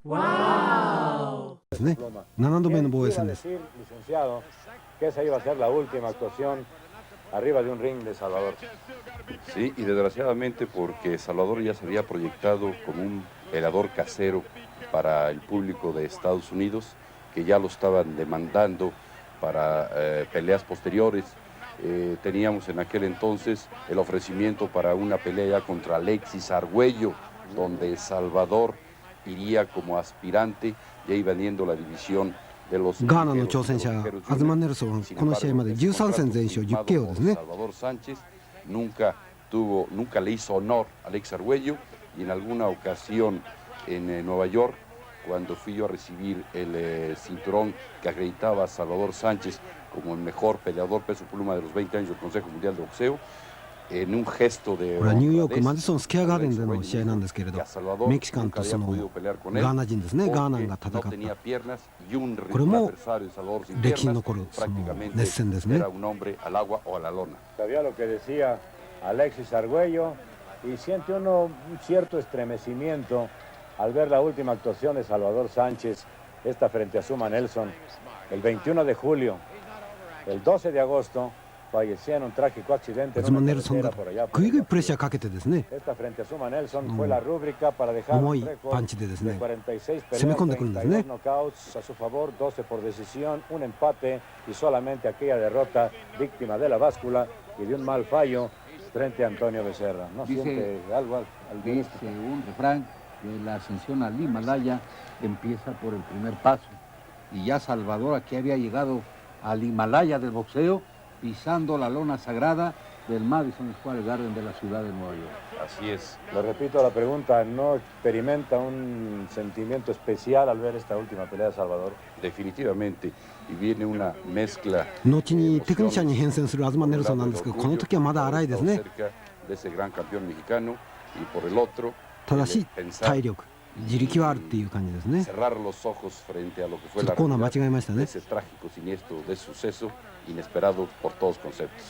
Wow. ですね。7度目の防衛戦です。 que esa iba a ser la última actuación arriba de un ring de Salvador. Sí, y desgraciadamente porque Salvador ya se había proyectado como un peleador casero para el público de Estados Unidos, que ya lo estaban demandando para peleas posteriores. Teníamos en aquel entonces el ofrecimiento para una pelea ya contra Alexis Argüello, donde Salvador iría como aspirante, ya iba viendo la divisiónでガーナの挑戦者アズマ・ネルソンはこの試合まで13戦全勝 10KO ですね。 nunca le hizo honor a Alex Argüello, y en alguna ocasión en Nueva York, cuando fui yo a recibir el cinturón que acreditaba a Salvador Sánchez como el mejor peleador peso pluma de los 20 años del Consejo Mundial de Boxeo, en un gesto de これはニューヨークマディソンスケアガーデンでの試合なんですけれど、メキシカンとそのガーナ人ですね、ガーナンが戦った、これも歴史に残るその熱戦ですね。 Sabía lo que decía Alexis Argüello y siente uno un cierto estremecimiento al ver la última actuación de Salvador Sánchez, esta frente a Azumah Nelson, el 21 de julio, el 12 de agosto. Fallecía en un trágico accidente en una carretera por allá. Esta frente a Azumah Nelson fue la rúbrica para dejar un récord de 46 peleas, 32 knockouts a su favor, 12 por decisión, un empate y solamente aquella derrota víctima de la báscula y de un mal fallo frente a Antonio Becerra. ¿No siente algo al dice un refrán que la ascensión al Himalaya empieza por el primer paso, y ya Salvador aquí había llegado al Himalaya del boxeo, pisando la lona sagrada del Madison Square Garden de la ciudad de Nueva York. Así es. Le repito la pregunta, ¿no experimenta un sentimiento especial al ver esta última pelea de Salvador? Definitivamente, y viene una mezcla. 後にテクニシャンに変遷するアズマ・ネルソンなんですけど、この時はまだ荒いですね。ただし体力、自力はあるっていう感じですね。ちょっとコーナー間違えましたね。 inesperado por todos conceptos.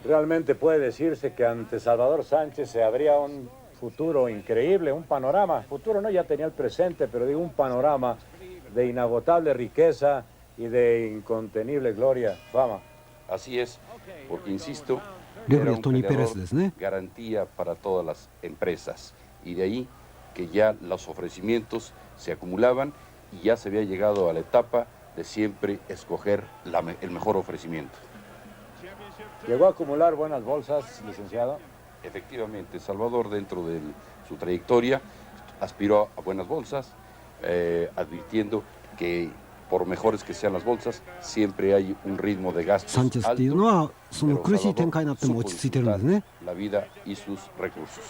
Realmente puede decirse que ante Salvador Sánchez se abría un futuro increíble, un panorama, futuro no, ya tenía el presente, pero digo un panorama de inagotable riqueza y de incontenible gloria, fama. Así es, porque insisto, era un peleador garantía para todas las empresas, y de ahí que ya los ofrecimientos se acumulaban y ya se había llegado a la etapa de siempre escoger el mejor ofrecimiento. ¿Llegó a acumular buenas bolsas, licenciado? Efectivamente, Salvador dentro de su trayectoria aspiró a buenas bolsas, advirtiendo que por mejores que sean las bolsas, siempre hay un ritmo de gastos alto, pero Salvador supo disfrutar la vida y sus recursos.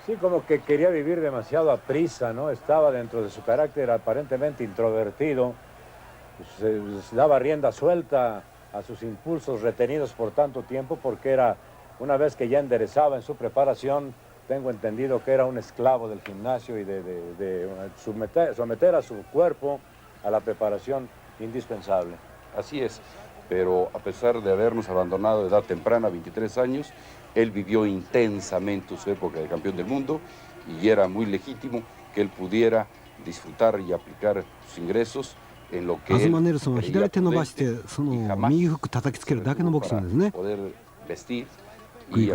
Sí, como que quería vivir demasiado a prisa, ¿no? Estaba dentro de su carácter aparentemente introvertido, se daba rienda suelta a sus impulsos retenidos por tanto tiempo, porque era, una vez que ya enderezaba en su preparación, tengo entendido que era un esclavo del gimnasio y de someter a su cuerpo a la preparación indispensable. Así es, pero a pesar de habernos abandonado de edad temprana, 23 años, él vivió intensamente su época de campeón del mundo, y era muy legítimo que él pudiera disfrutar y aplicar sus ingresos en lo que él creía poder vestir y a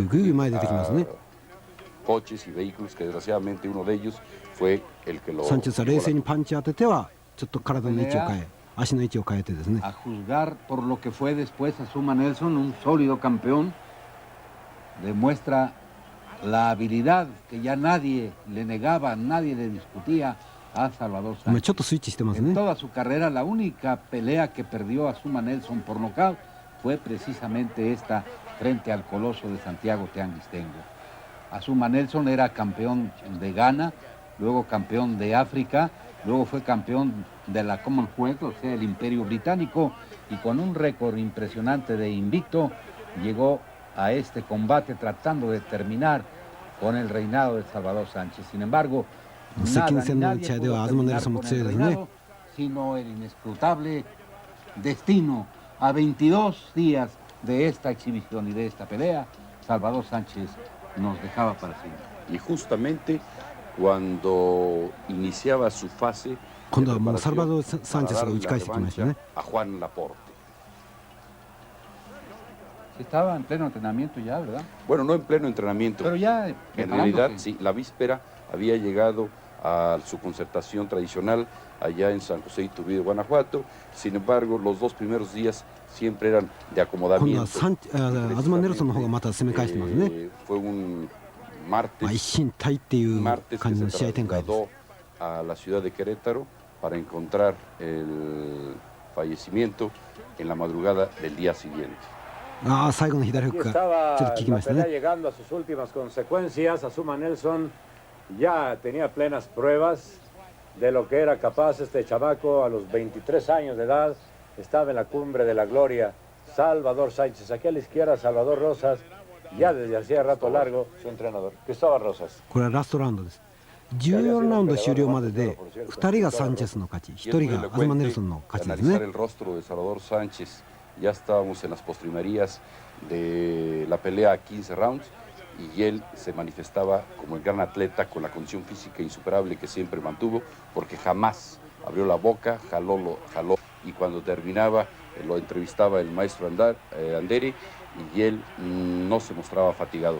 coches y vehículos, que desgraciadamente uno de ellos fue el que lo... Sánchezは冷静にパンチ当ててはちょっと体の位置を変え、足の位置を変えてですね。 A juzgar por lo que fue después Azumah Nelson, un sólido campeón, demuestra la habilidad que ya nadie le negaba, nadie le discutía a Salvador Sánchez. En toda su carrera, la única pelea que perdió Azumah Nelson por nocaut fue precisamente esta frente al coloso de Santiago Teanguistengo. Azumah Nelson era campeón de Ghana, luego campeón de África, luego fue campeón de la Commonwealth, o sea, el Imperio Británico, y con un récord impresionante de invicto, llegó a este combate tratando de terminar con el reinado de Salvador Sánchez. Sin embargo, nadie pudo terminar con el reinado, sino el inescrutable destino. A 22 días de esta exhibición y de esta pelea, Salvador Sánchez nos dejaba para siempre. Y justamente cuando iniciaba su fase 今度はもうサルバドル・サンチェスが打ち返してきましたね。 a Juan Laporte. Estaba en pleno entrenamiento ya, ¿verdad? Bueno, no en pleno entrenamiento. Pero ya en realidad, sí, la víspera había llegado a su concertación tradicional allá en San José Iturbide, Guanajuato. Sin embargo, los 2 primeros días siempre eran de 今度は acomodamiento. アズマネルソンの方がまた攻め返してますね。 Fue un まあ、 martes, 一進一退っていう martes 感 que じの se 試合展開です。 trasladó a la ciudad de Querétaro para encontrar el fallecimiento en la madrugada del día siguiente. ああ、最後の左フックがちょっと効きました Estaba ね。 llegando a sus últimas consecuencias. Azumah Nelson ya tenía plenas pruebas de lo que era capaz este chamaco a los 23 años de edad. Estaba en la cumbre de la gloria. Salvador Sánchez, aquí a la izquierda Salvador Rosas, ya desde hacía rato largo su entrenador, Cristóbal Rosas. これはラストラウンドです。14ラウンド終了までで2人がサンチェスの勝ち、1 Y es muy 人がアズマネル elocuente ソンの勝ちです analizar ね。 el rostro de Salvador Sánchez. Ya estábamos en las postrimerías de la pelea a 15 rounds y él se manifestaba como el gran atleta con la condición física insuperable que siempre mantuvo, porque jamás abrió la boca, jaló y cuando terminaba lo entrevistaba el maestro Andere y él no se mostraba fatigado.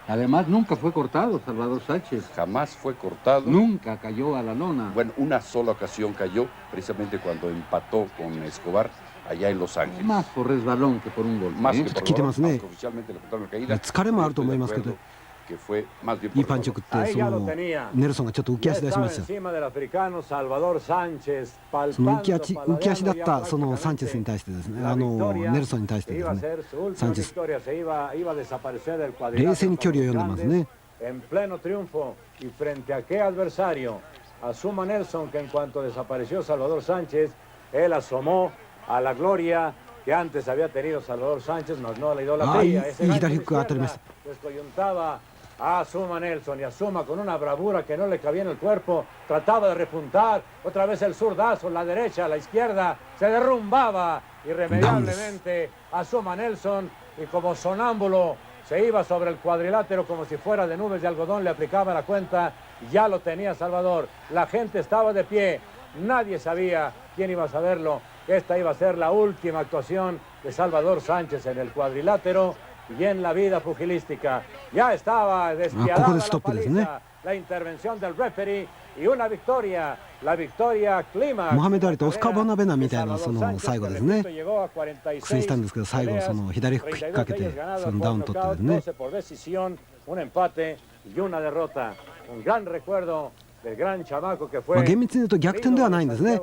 Además, nunca fue cortado Salvador Sánchez. Jamás fue cortado. Nunca cayó a la lona. Bueno, una sola ocasión cayó, precisamente cuando empató con Escobar allá en Los Ángeles. Más por resbalón que por un golpe. Más que ちょっと聞いてますね。 aunque oficialmente le contaron la caída. 疲れもあると思いますけど、 Que fue más bien いい por パンチを resbalón. 食って、そのネルソンがちょっと浮き Ya 足出し estaba ました。 encima del africano Salvador Sánchez, その浮き palpando, 足だっ paladeando た ya そのサンチェスに prácticamente 対してですね、 la victoria ネルソンに対して que で iba a すね、 ser su サン última チェス victoria, se iba a desaparecer del 冷 cuadrilátero 静に距離を読んでますね。 en pleno triunfo y frente a qué adversario, Azumah Nelson, que en cuanto desapareció Salvador Sánchez, él asomó a la gloria que antes había tenido Salvador Sánchez, más no a la idolatría. Ay, Ese y gancho de Hidalgo izquierda atrás. descoyuntaba a Azumah Nelson, y Azumah con una bravura que no le cabía en el cuerpo trataba de repuntar, otra vez el zurdazo, la derecha, la izquierda, se derrumbaba irremediablemente Azumah Nelson, y como sonámbulo se iba sobre el cuadrilátero como si fuera de nubes de algodón, le aplicaba la cuenta y ya lo tenía Salvador. La gente estaba de pie, nadie sabía, quién iba a saberlo, que esta iba a ser la última actuación de Salvador Sánchez en el cuadrilátero y en la vida pugilística. Ya estaba despiadada la paliza, la intervención del referee y una victoria, la victoria clímax. モハメド・アリとオスカー・バナベナみたいなその最後ですね、苦戦したんですけど、最後その左フック引っ掛けてそのダウン取ってですね。 un empate y una derrota, un gran recuerdo del gran chamaco que fue. まあ厳密に言うと逆転ではないんですね。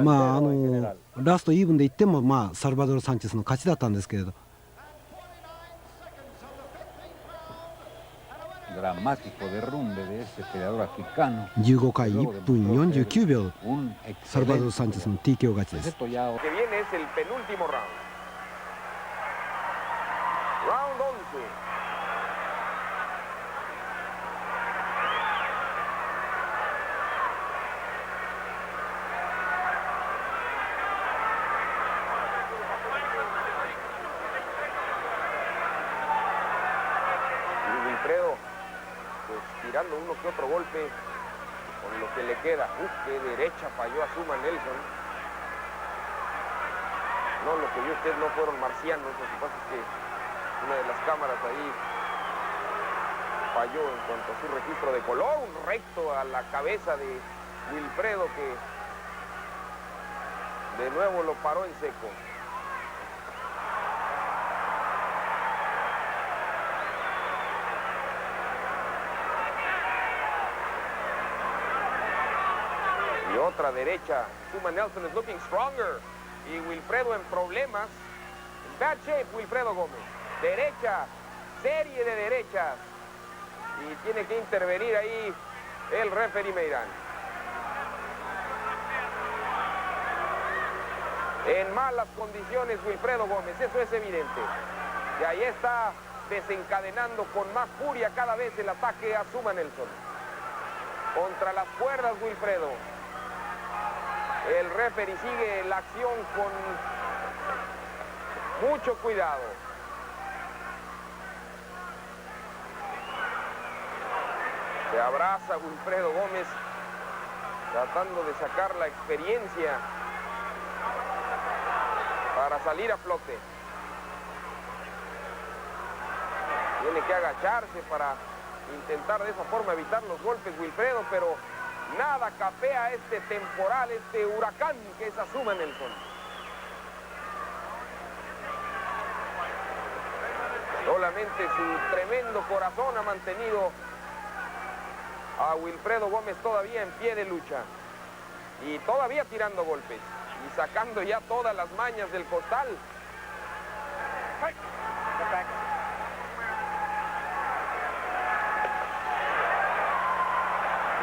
まあラストイーブンで言ってもまあサルバドル・サンチェスの勝ちだったんですけれど。 dramático derrumbe de ese peleador africano. 15回1分49秒、サルバドル・サンチェスの TKO 勝ちです。 que viene es el penúltimo round. Round 11. 윌프레do, pues tirando uno que otro golpe con lo que le queda. Qué derecha falló Azumah Nelson. No, lo que vio usted no fueron marcianos, lo que pasa es que una de las cámaras ahí falló en cuanto a su registro de color, un recto a la cabeza de 윌프레do que de nuevo lo paró en seco. Y otra derecha. Azumah Nelson is looking stronger. Y 윌프레do en problemas. In bad shape, 윌프레do Gómez. Derecha, serie de derechas. Y tiene que intervenir ahí el referee Meirán. En malas condiciones 윌프레do Gómez, eso es evidente. Y ahí está desencadenando con más furia cada vez el ataque a Azumah Nelson. Contra las cuerdas 윌프레do. El referee sigue la acción con mucho cuidado. Se abraza 윌프레도 Gómez, tratando de sacar la experiencia para salir a flote. Tiene que agacharse para intentar de esa forma evitar los golpes 윌프레도, pero nada capea este temporal, este huracán que es Azumah Nelson. Solamente su tremendo corazón ha mantenido a 윌프레도 Gómez todavía en pie de lucha y todavía tirando golpes y sacando ya todas las mañas del costal.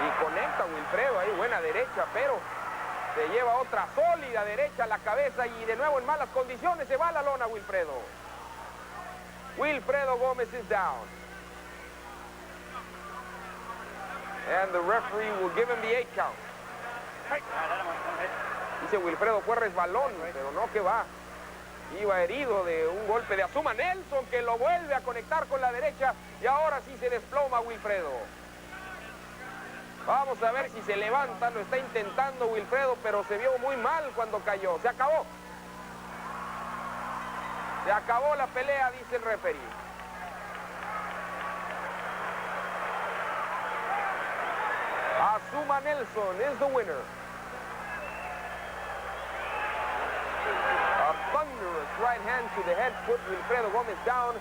Y conecta 윌프레도 ahí, buena derecha, pero se lleva otra sólida derecha a la cabeza y de nuevo en malas condiciones se va a la lona 윌프레도. 윌프레도 Gómez is down. And the referee will give him the 8 count. Dice 윌프레도 fue resbalón, pero no que va. Iba herido de un golpe de Azumah Nelson que lo vuelve a conectar con la derecha y ahora sí se desploma 윌프레도. Vamos a ver si se levanta, lo está intentando 윌프레도, pero se vio muy mal cuando cayó. Se acabó. Se acabó la pelea, dice el referee. Azumah Nelson is the winner. A thunderous right hand to the head put 윌프레도 Gómez down.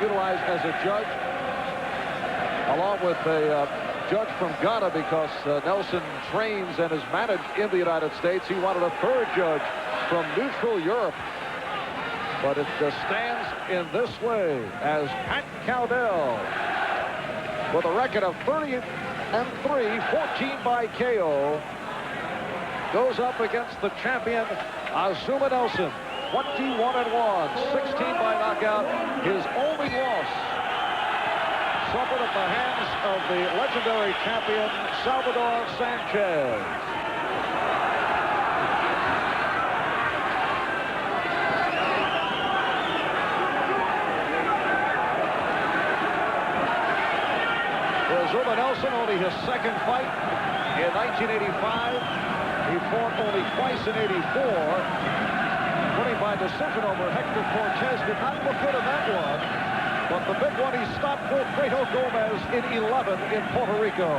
utilized as a judge, along with a judge from Ghana, because Nelson trains and is managed in the United States. He wanted a third judge from neutral Europe. But it stands in this way as Pat Cowdell, with a record of 30-3, 14 by KO, goes up against the champion Azumah Nelson, 21-1, 16 by knockout. His only loss suffered at the hands of the legendary champion Salvador Sanchez. Azumah Nelson, only his second fight in 1985. He fought only twice in '84. Winning by decision over Hector Cortez. Did not look good in that one. But the big one, he stopped 윌프레도 Gomez in 11 in Puerto Rico.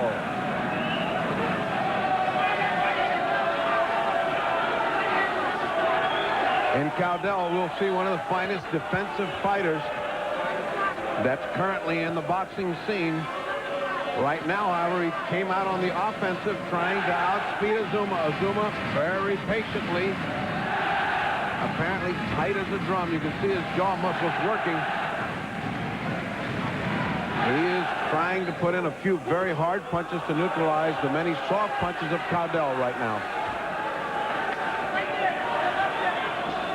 In Cowdell, we'll see one of the finest defensive fighters that's currently in the boxing scene. Right now, however, he came out on the offensive, trying to outspeed Azumah. Azumah very patiently, apparently tight as a drum. You can see his jaw muscles working. He is trying to put in a few very hard punches to neutralize the many soft punches of Cowdell right now.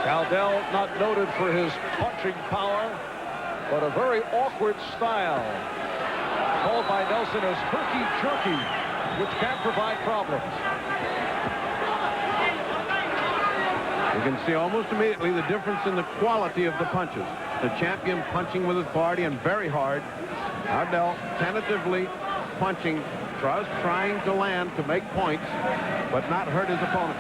Cowdell not noted for his punching power, but a very awkward style, called by Nelson as herky-jerky, which can provide problems. You can see almost immediately the difference in the quality of the punches. The champion punching with authority and very hard. Cowdell tentatively punching, trying to land to make points, but not hurt his opponent.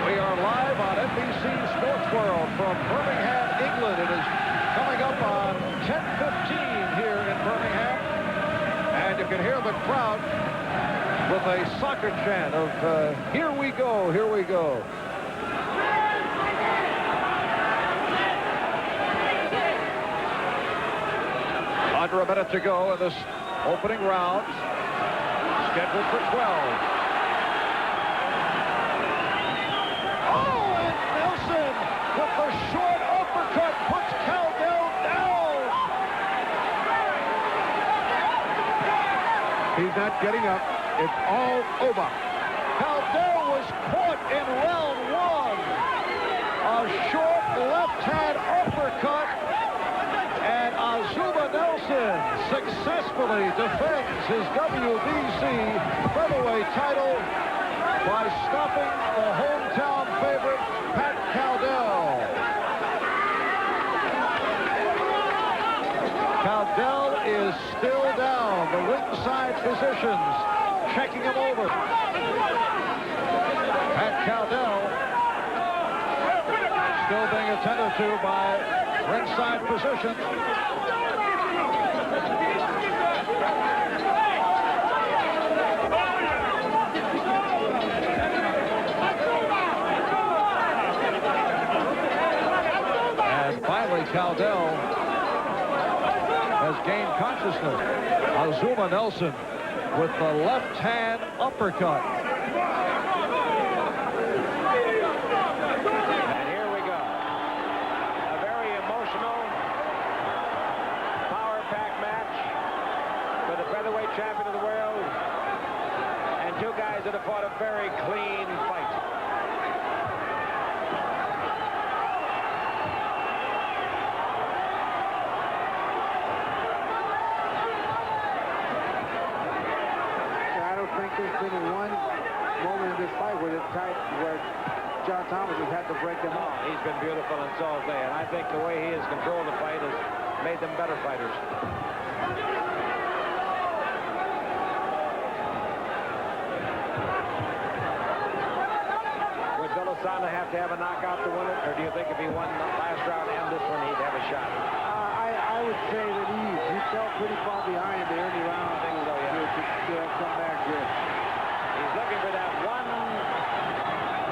We are live on NBC Sports World from Birmingham, England. It is coming up on 10:15 here in Birmingham, and you can hear the crowd with a soccer chant of "Here we go, here we go." Under a minute to go in this opening round, scheduled for 12. Oh, and Nelson with the short uppercut puts Cowdell down. He's not getting up. It's all over. Cowdell was caught in round one. A short left-hand uppercut, and Azumah Nelson successfully defends his WBC featherweight title by stopping the hometown favorite, Pat Cowdell. Cowdell is still down. The ringside physicians checking him over. Pat Cowdell still being attended to by ringside physicians. And finally, Cowdell has gained consciousness. Azumah Nelson with the left-hand uppercut. And here we go. A very emotional, power-packed match for the featherweight champion of the world. And two guys that have fought a very clean fight. There's been one moment in this fight where John Thomas has had to break them off. He's been beautiful and so have they. And I think the way he has controlled the fight has made them better fighters. Would Villasana have to have a knockout to win it? Or do you think if he won the last round and this one, he'd have a shot? I would say that he fell pretty far behind in the early round. I think so, yeah. To come back here. He's looking for that one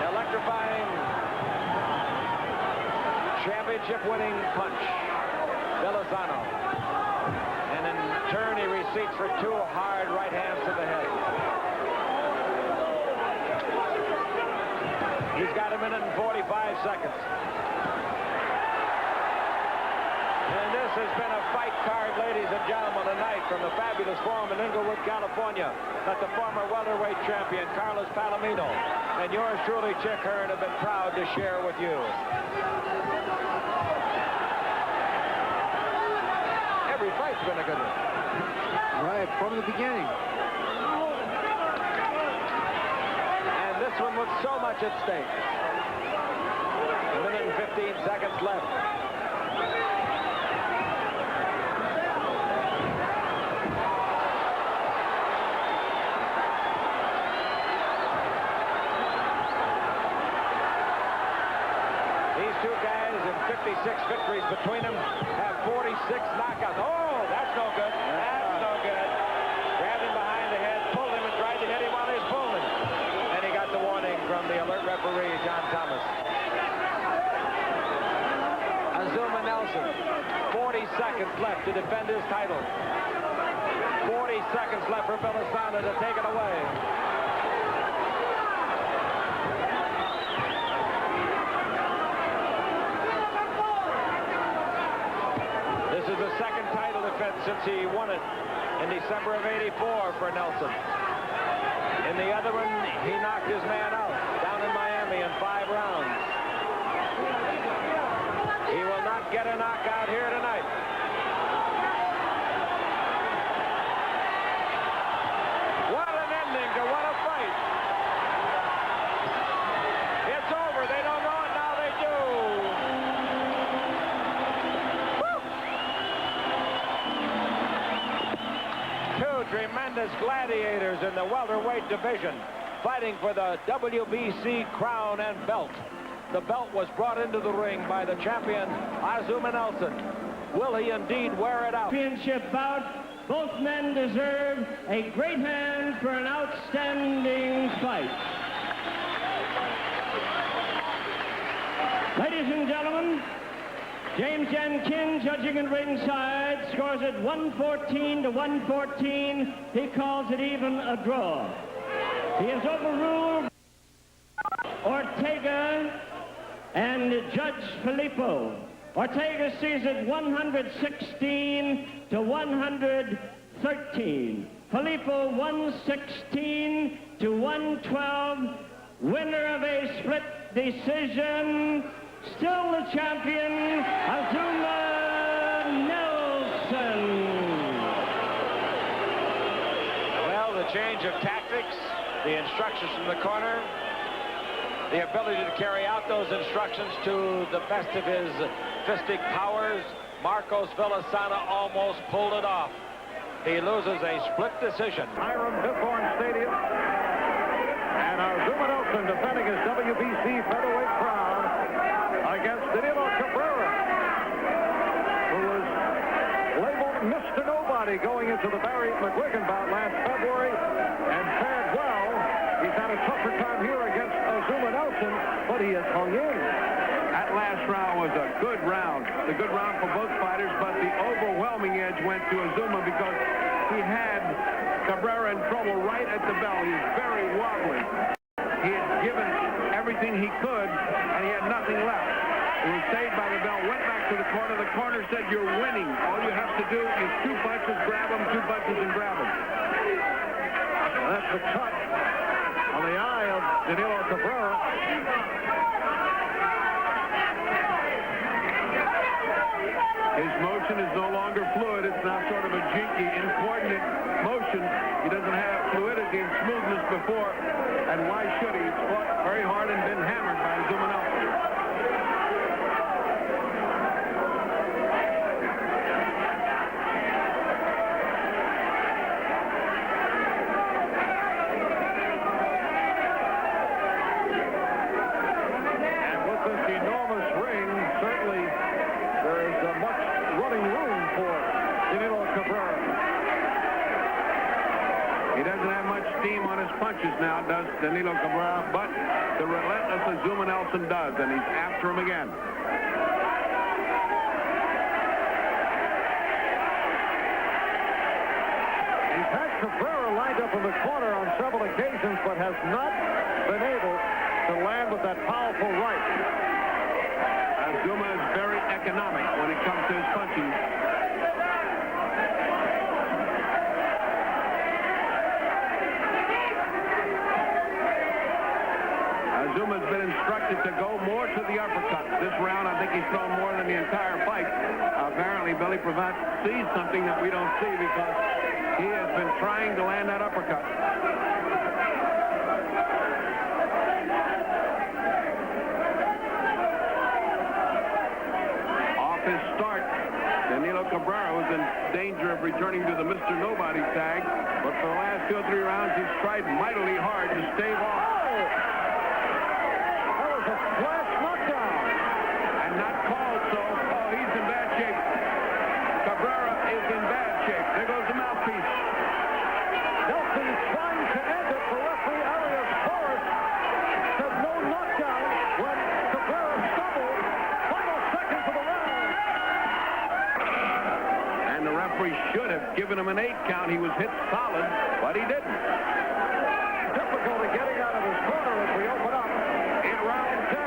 electrifying championship championship-winning punch. Villasana. And in turn, he receipts for 2 hard right hands to the head. He's got 1 minute and 45 seconds. And this has been a fight card, ladies and gentlemen, tonight from the fabulous forum in Inglewood, California, that the former welterweight champion, Carlos Palomino, and yours truly, Chick Hearn, have been proud to share with you. Every fight's been a good one. Right, from the beginning. And this one with so much at stake. 1 minute and 15 seconds left. These two guys in 56 victories between them have 46 knockouts. Oh, that's no good. That's no good. Grabbed him behind the head, pulled him and tried to hit him while he's pulling. And he got the warning from the alert referee, John Thomas. Azumah Nelson, 40 seconds left to defend his title. 40 seconds left for Villasana to take it away. This is the second title defense since he won it in December of '84 for Nelson. In the other one, he knocked his man out down in Miami in 5 rounds. He will not get a knockout here tonight. What an ending to what a fight. It's over. They don't know it. Now they do. Two tremendous gladiators in the welterweight division fighting for the WBC crown and belt. The belt was brought into the ring by the champion, Azumah Nelson. Will he indeed wear it out? Championship bout. Both men deserve a great hand for an outstanding fight. Ladies and gentlemen, James Ken, judging at ringside, scores it 114 to 114. He calls it even a draw. He has overruled Ortega and Judge Filippo. Ortega sees it 116 to 113. Filippo 116 to 112. Winner of a split decision. Still the champion, Azumah Nelson. Well, the change of tactics, the instructions from the corner, the ability to carry out those instructions to the best of his fistic powers. Marcos Villasana almost pulled it off. He loses a split decision. Hiram Bithorn Stadium. And Azumah Nelson defending his WBC featherweight crown against Danilo Cabrera, who was labeled Mr. Nobody going into the Barry McGuigan bout last February and fared well. He's had a tougher time here against Azumah Nelson, but he has hung in. That last round was a good round. A good round for both fighters, but the overwhelming edge went to Azumah because he had Cabrera in trouble right at the bell. He's very wobbly. He had given everything he could, and he had nothing left. He was saved by the bell, went back to the corner. The corner said, "You're winning. All you have to do is 2 punches, grab him, 2 punches, and grab him." That's the cut on the eye of Danilo Cabrera. His motion is no longer fluid. It's now sort of a jinky, incoordinate motion. He doesn't have fluidity and smoothness before. And why should he? He's fought very hard and been hammered by Azumah Nelson. And with this enormous ring, certainly there is much running room for Danilo Cabrera. He doesn't have much steam on his punches now, does Danilo Cabrera, but the relentless Azumah Nelson does, and he's after him again. Cabrera lined up in the corner on several occasions, but has not been able to land with that powerful right. Azumah is very economic when it comes to his punching. Azumah's been instructed to go more to the uppercut. This round, I think he's thrown more than the entire fight. Apparently, Billy Pravat sees something that we don't see because he has been trying to land that uppercut. Off his start, Danilo Cabrera was in danger of returning to the Mr. Nobody tag, but for the last 2 or 3 rounds, he's tried mightily hard to stave off. Flash knockdown. And not called, so, oh, he's in bad shape. Cabrera is in bad shape. There goes the mouthpiece. Nelson trying to end it. The referee, Arias Torres, said no knockdown when Cabrera stumbled. Final seconds of the round. And the referee should have given him an 8 count. He was hit solid, but he didn't. Difficulty getting out of his corner as we open up in round 10.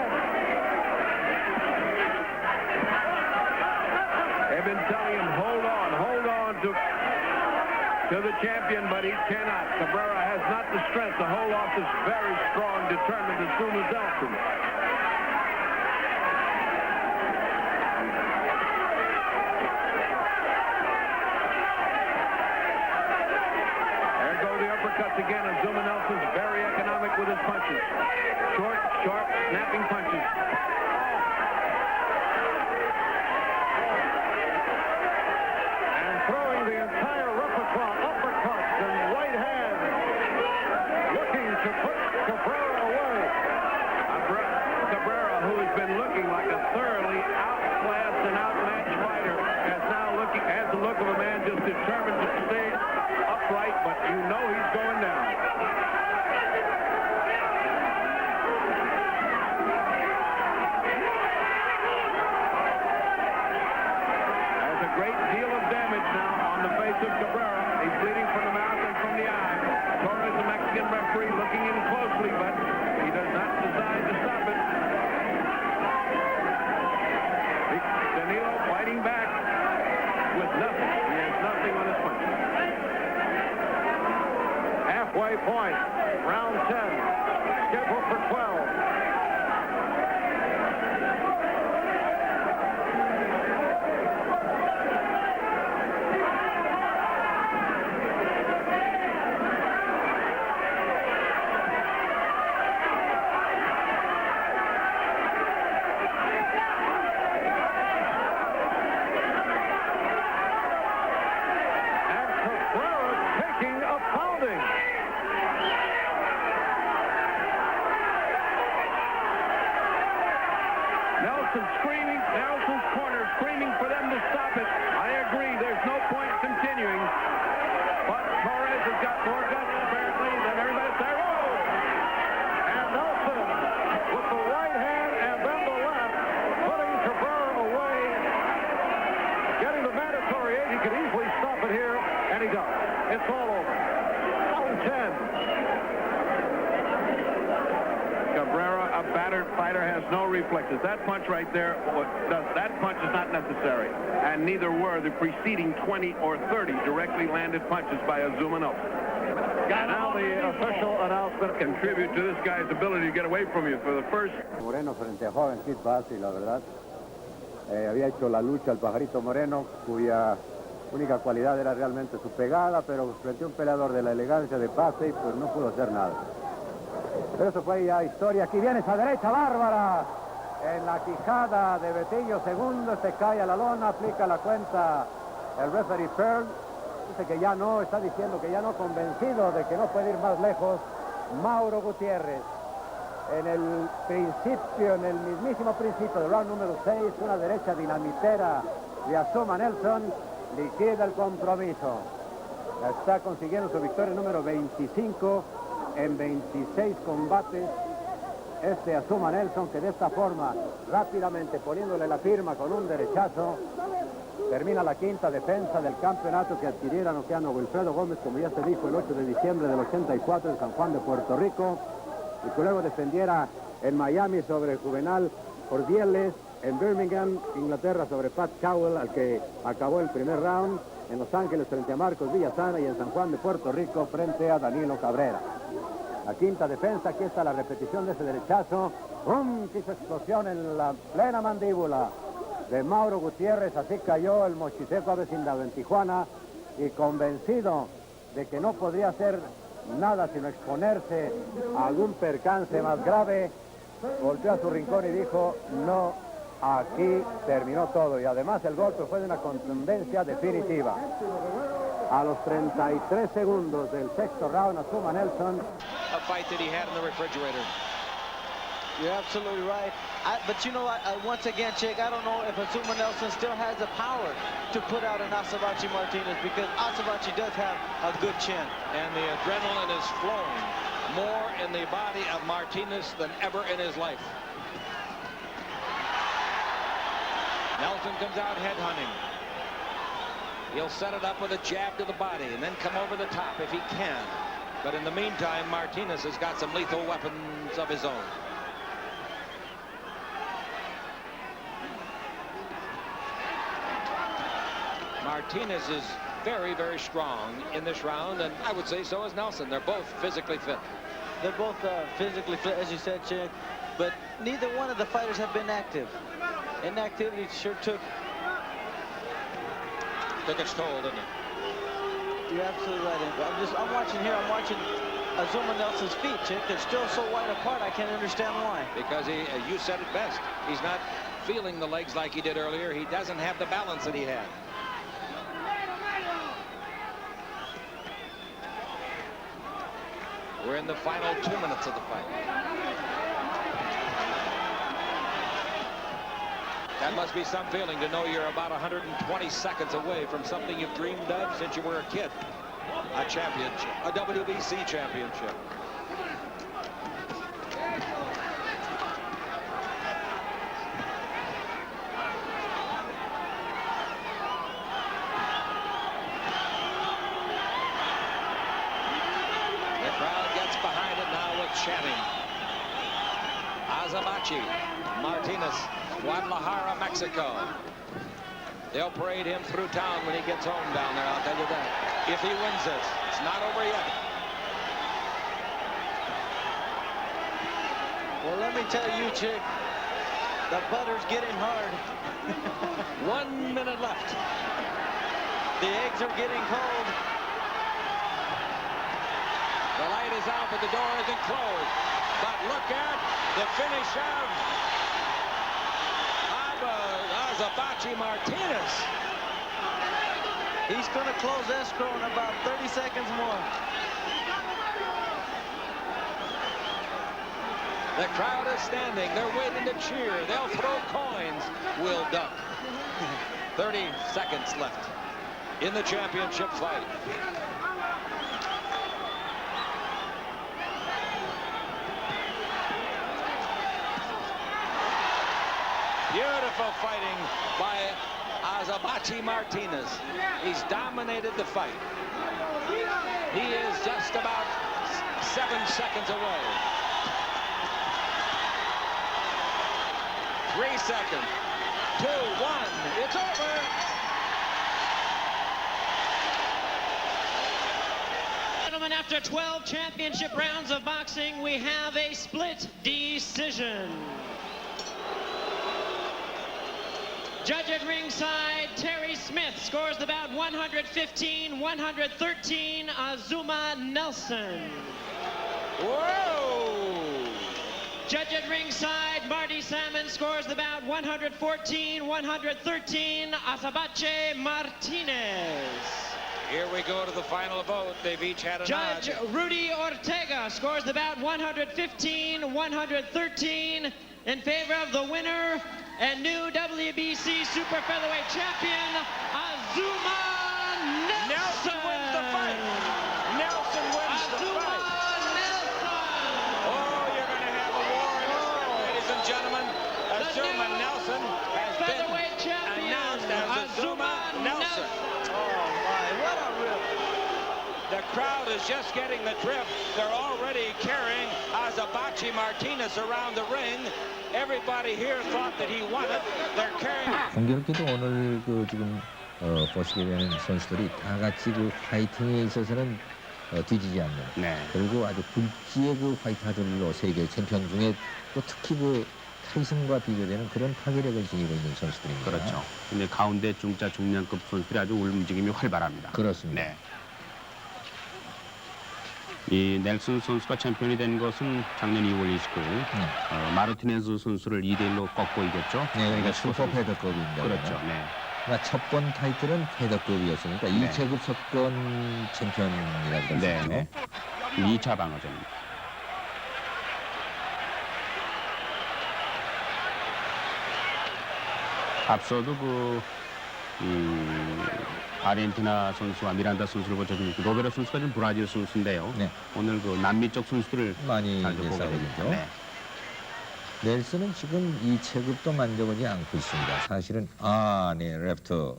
They've been telling him, hold on to the champion, but he cannot. Cabrera has not the strength to hold off this very strong, determined Azumah Nelson. There go the uppercuts again. Azumah Nelson's very economic with his punches. Short, sharp, snapping punches. Throwing the entire repertoire, uppercuts and right hand, looking to put Cabrera away. Cabrera, who has been looking like a thoroughly outclassed and outmatched fighter, has the look of a man just determined to stay upright, but you know he's going down. Great deal of damage now on the face of Cabrera. He's bleeding from the mouth and from the eye. Torres, the Mexican referee, looking in closely, but he does not decide to stop it. Danilo fighting back with nothing. He has nothing on his punch. Halfway point, round 10, scheduled for 12. Nelson's corner screaming for them to stop it. I agree, there's no point continuing. But Torres has got more guts, apparently, than everybody there. And Nelson with the right hand and then the left, putting Cabrera away. Getting the mandatory 8, he could easily stop it here, and he does. It's all over. Round 10. Cabrera, a battered fighter, has no reflexes. That punch right there, that punch is not necessary. And neither were the preceding 20 or 30 directly landed punches by Azumah Nelson. Now the official announcement. Contribute to this guy's ability to get away from you for the first. Moreno frente a joven Kid Bassi, la verdad. Había hecho la lucha el pajarito Moreno, cuya única cualidad era realmente su pegada, pero frente a un peleador de la elegancia de pase, pues no pudo hacer nada. Pero eso fue ya historia. Aquí viene esa derecha bárbara en la quijada de Betillo. Segundo, se cae a la lona, aplica la cuenta el referee Pearl. Dice que ya no, está diciendo que ya no, convencido de que no puede ir más lejos Mauro Gutiérrez. En el principio, en el mismísimo principio del round número 6, una derecha dinamitera de Azumah Nelson liquida el compromiso. Está consiguiendo su victoria número 25 en 26 combates. Este Azumah Nelson, que de esta forma, rápidamente poniéndole la firma con un derechazo, Termina la quinta defensa del campeonato que adquiriera noqueando 윌프레도 Gómez, como ya se dijo, el 8 de diciembre del 84 en San Juan de Puerto Rico, y que luego defendiera en Miami sobre Juvenal Ordieles, en Birmingham, Inglaterra, sobre Pat Cowell, al que acabó el primer round, en Los Ángeles frente a Marcos Villasana, y en San Juan de Puerto Rico frente a Danilo Cabrera. La quinta defensa, aquí está la repetición de ese derechazo. ¡Bum! Quiso explosión en la plena mandíbula de Mauro Gutiérrez. Así cayó el mochiseco avecindado en Tijuana, y convencido de que no podría hacer nada sino exponerse a algún percance más grave, volteó a su rincón y dijo: no, aquí terminó todo. Y además el golpe fue de una contundencia definitiva. A los 33 segundos del sexto round, Azumah Nelson. A fight that he had in the refrigerator. You're absolutely right. But you know, once again, Chick, I don't know if Azumah Nelson still has the power to put out an Asabachi Martinez, because Asabachi does have a good chin. And the adrenaline is flowing more in the body of Martinez than ever in his life. Nelson comes out headhunting. He'll set it up with a jab to the body and then come over the top if he can. But in the meantime, Martinez has got some lethal weapons of his own. Martinez is very, very strong in this round, and I would say so is Nelson. They're both physically fit. They're both physically fit, as you said, Chick, but neither one of the fighters have been active. Inactivity sure took its toll, didn't it? You're absolutely right. I'm watching here. I'm watching Azumah Nelson's feet, Chick. They're still so wide apart. I can't understand why. Because you said it best. He's not feeling the legs like he did earlier. He doesn't have the balance that he had. We're in the final 2 minutes of the fight. That must be some feeling to know you're about 120 seconds away from something you've dreamed of since you were a kid. A championship, a WBC championship. The crowd gets behind it now with chanting. Azabachi, Martinez, Guadalajara, Mexico. They'll parade him through town when he gets home down there, I'll tell you that. If he wins this, it's not over yet. Well, let me tell you, Chick, the butter's getting hard. 1 minute left. The eggs are getting cold. The light is out, but the door isn't closed. But look at the finish of Azabachi Martinez. He's going to close escrow in about 30 seconds more. The crowd is standing. They're waiting to cheer. They'll throw coins. We'll duck. 30 seconds left in the championship fight. Beautiful fighting by Azabachi Martinez. He's dominated the fight. He is just about 7 seconds away. 3 seconds. 2, 1. It's over. Gentlemen, after 12 championship rounds of boxing, we have a split decision. Judge at ringside, Terry Smith, scores the bout 115-113, Azumah Nelson. Whoa! Judge at ringside, Marty Salmon, scores the bout 114-113, Azabachi Martinez. Here we go to the final vote. They've each had a Judge nod. Rudy Ortega scores the bout 115-113 in favor of the winner and new WBC Super Featherweight champion, Azumah Nelson. Nelson wins the fight. Nelson wins the fight. Nelson. Oh, you're going to have a war in this, ladies and gentlemen. A Azumah Nelson has been announced as Azumah Nelson. Oh, my, what a rip. The crowd is just getting the drift. They're already carrying Azabachi Martinez around the ring. Everybody here thought that he won it. They're carrying. 공교롭게도 오늘 그 지금 보시게 되는 선수들이 다 같이 그 파이팅에 있어서는 뒤지지 않는. 네. 그리고 아주 굴지의 그 파이터들로 세계 챔피언 중에 또 특히 그 타이슨과 비교되는 그런 파괴력을 지니고 있는 선수들입니다. 그렇죠. 근데 가운데 중자 중량급 선수들이 아주 움직임이 활발합니다. 그렇습니다. 네. 이 넬슨 선수가 챔피언이 된 것은 작년 2월 29일 마르티네스 선수를 2대1로 꺾고 이겼죠. 네, 그러니까 슈퍼페더급입니다. 그렇죠. 네. 그러니까 첫 번 타이틀은 페더급이었으니까 네. 2체급 석권 챔피언이라고 할 수 네, 있죠. 네. 2차 방어전입니다. 앞서도 아르헨티나 선수와 미란다 선수를 거쳐준 로베르 선수가 좀 브라질 선수인데요. 네. 오늘 그 남미 쪽 선수들을 많이 잘 보게 싸우고 됩니다. 있죠. 네. 넬슨은 지금 2체급도 만져보지 않고 있습니다. 사실은 네, 랩터.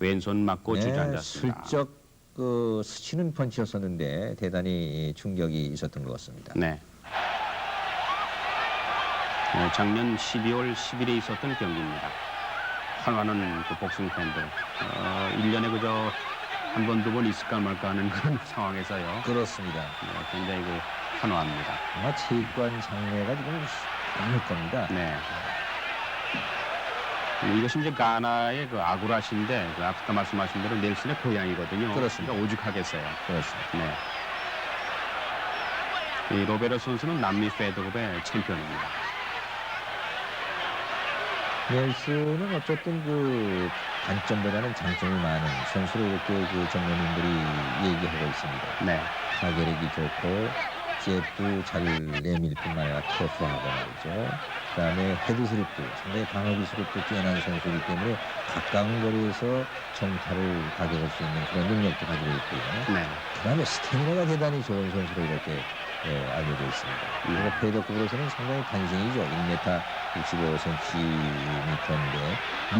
왼손 맞고 네, 주저앉았습니다. 슬쩍 그 스치는 펀치였었는데 대단히 충격이 있었던 것 같습니다. 네. 작년 12월 10일에 있었던 경기입니다. 환호하는 그 복싱 팬들 1년에 그저 한 번, 두 번 있을까 말까 하는 그런 상황에서요. 그렇습니다. 굉장히 환호합니다. 아마 체육관 장례가 지금 많을 겁니다. 네. 이것이 이제 가나의 그 아구라시인데 아까 말씀하신 대로 넬슨의 고향이거든요. 그렇습니다. 그러니까 오죽하겠어요. 그렇습니다. 네. 이 로베르 선수는 남미 페더급의 챔피언입니다. 넬슨은 어쨌든 그 단점보다는 장점이 많은 선수로 이렇게 그 전문인들이 얘기하고 있습니다. 네. 타격력이 좋고 잽도 잘 내밀 뿐만 아니라 터프하고 말이죠. 그다음에 헤드스립도 상당히 방어 기술도 뛰어난 선수이기 때문에 가까운 거리에서 정타를 가격할 수 있는 그런 능력도 가지고 있고요. 네. 그다음에 스태미나가 대단히 좋은 선수로 이렇게 알려져 있습니다. 그리고 페더급으로서는 상당히 단신이죠. 1m 65cm인데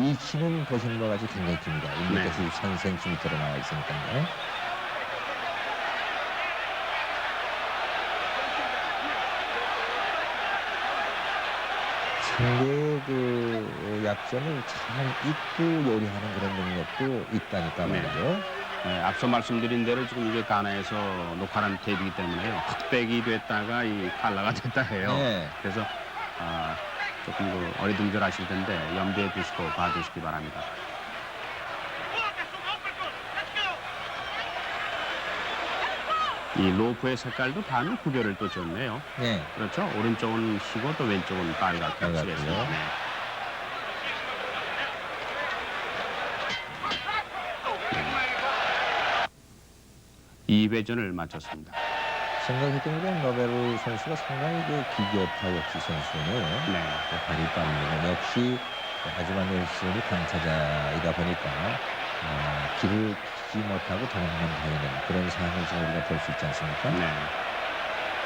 리치는 보시는 것 같이 굉장히 깁니다. 1m 73cm로 나와 있으니까요. 상대의 그 약점을 잘 잊고 요리하는 그런 능력도 있다니까 말이죠. 네, 앞서 말씀드린 대로 지금 이게 가나에서 녹화한 테이프이기 때문에요. 흑백이 됐다가 이 칼라가 됐다 해요. 네. 그래서 조금 어리둥절하실 텐데 염두에 두시고 봐주시기 바랍니다. 이 로프의 색깔도 반은 구별을 또 줬네요. 네. 그렇죠. 오른쪽은 희고 또 왼쪽은 빨갛게 빨갛고요. 칠했어요. 네. 이 회전을 마쳤습니다. 생각했던 게 로베르 선수가 상당히 그 기교파 역시 선수네요. 네. 발이 빠르고 역시 아즈마 넬슨이 강타자이다 보니까 길을 치지 못하고 도망만 다니는 그런 상황을 지금 우리가 볼 수 있지 않습니까? 네.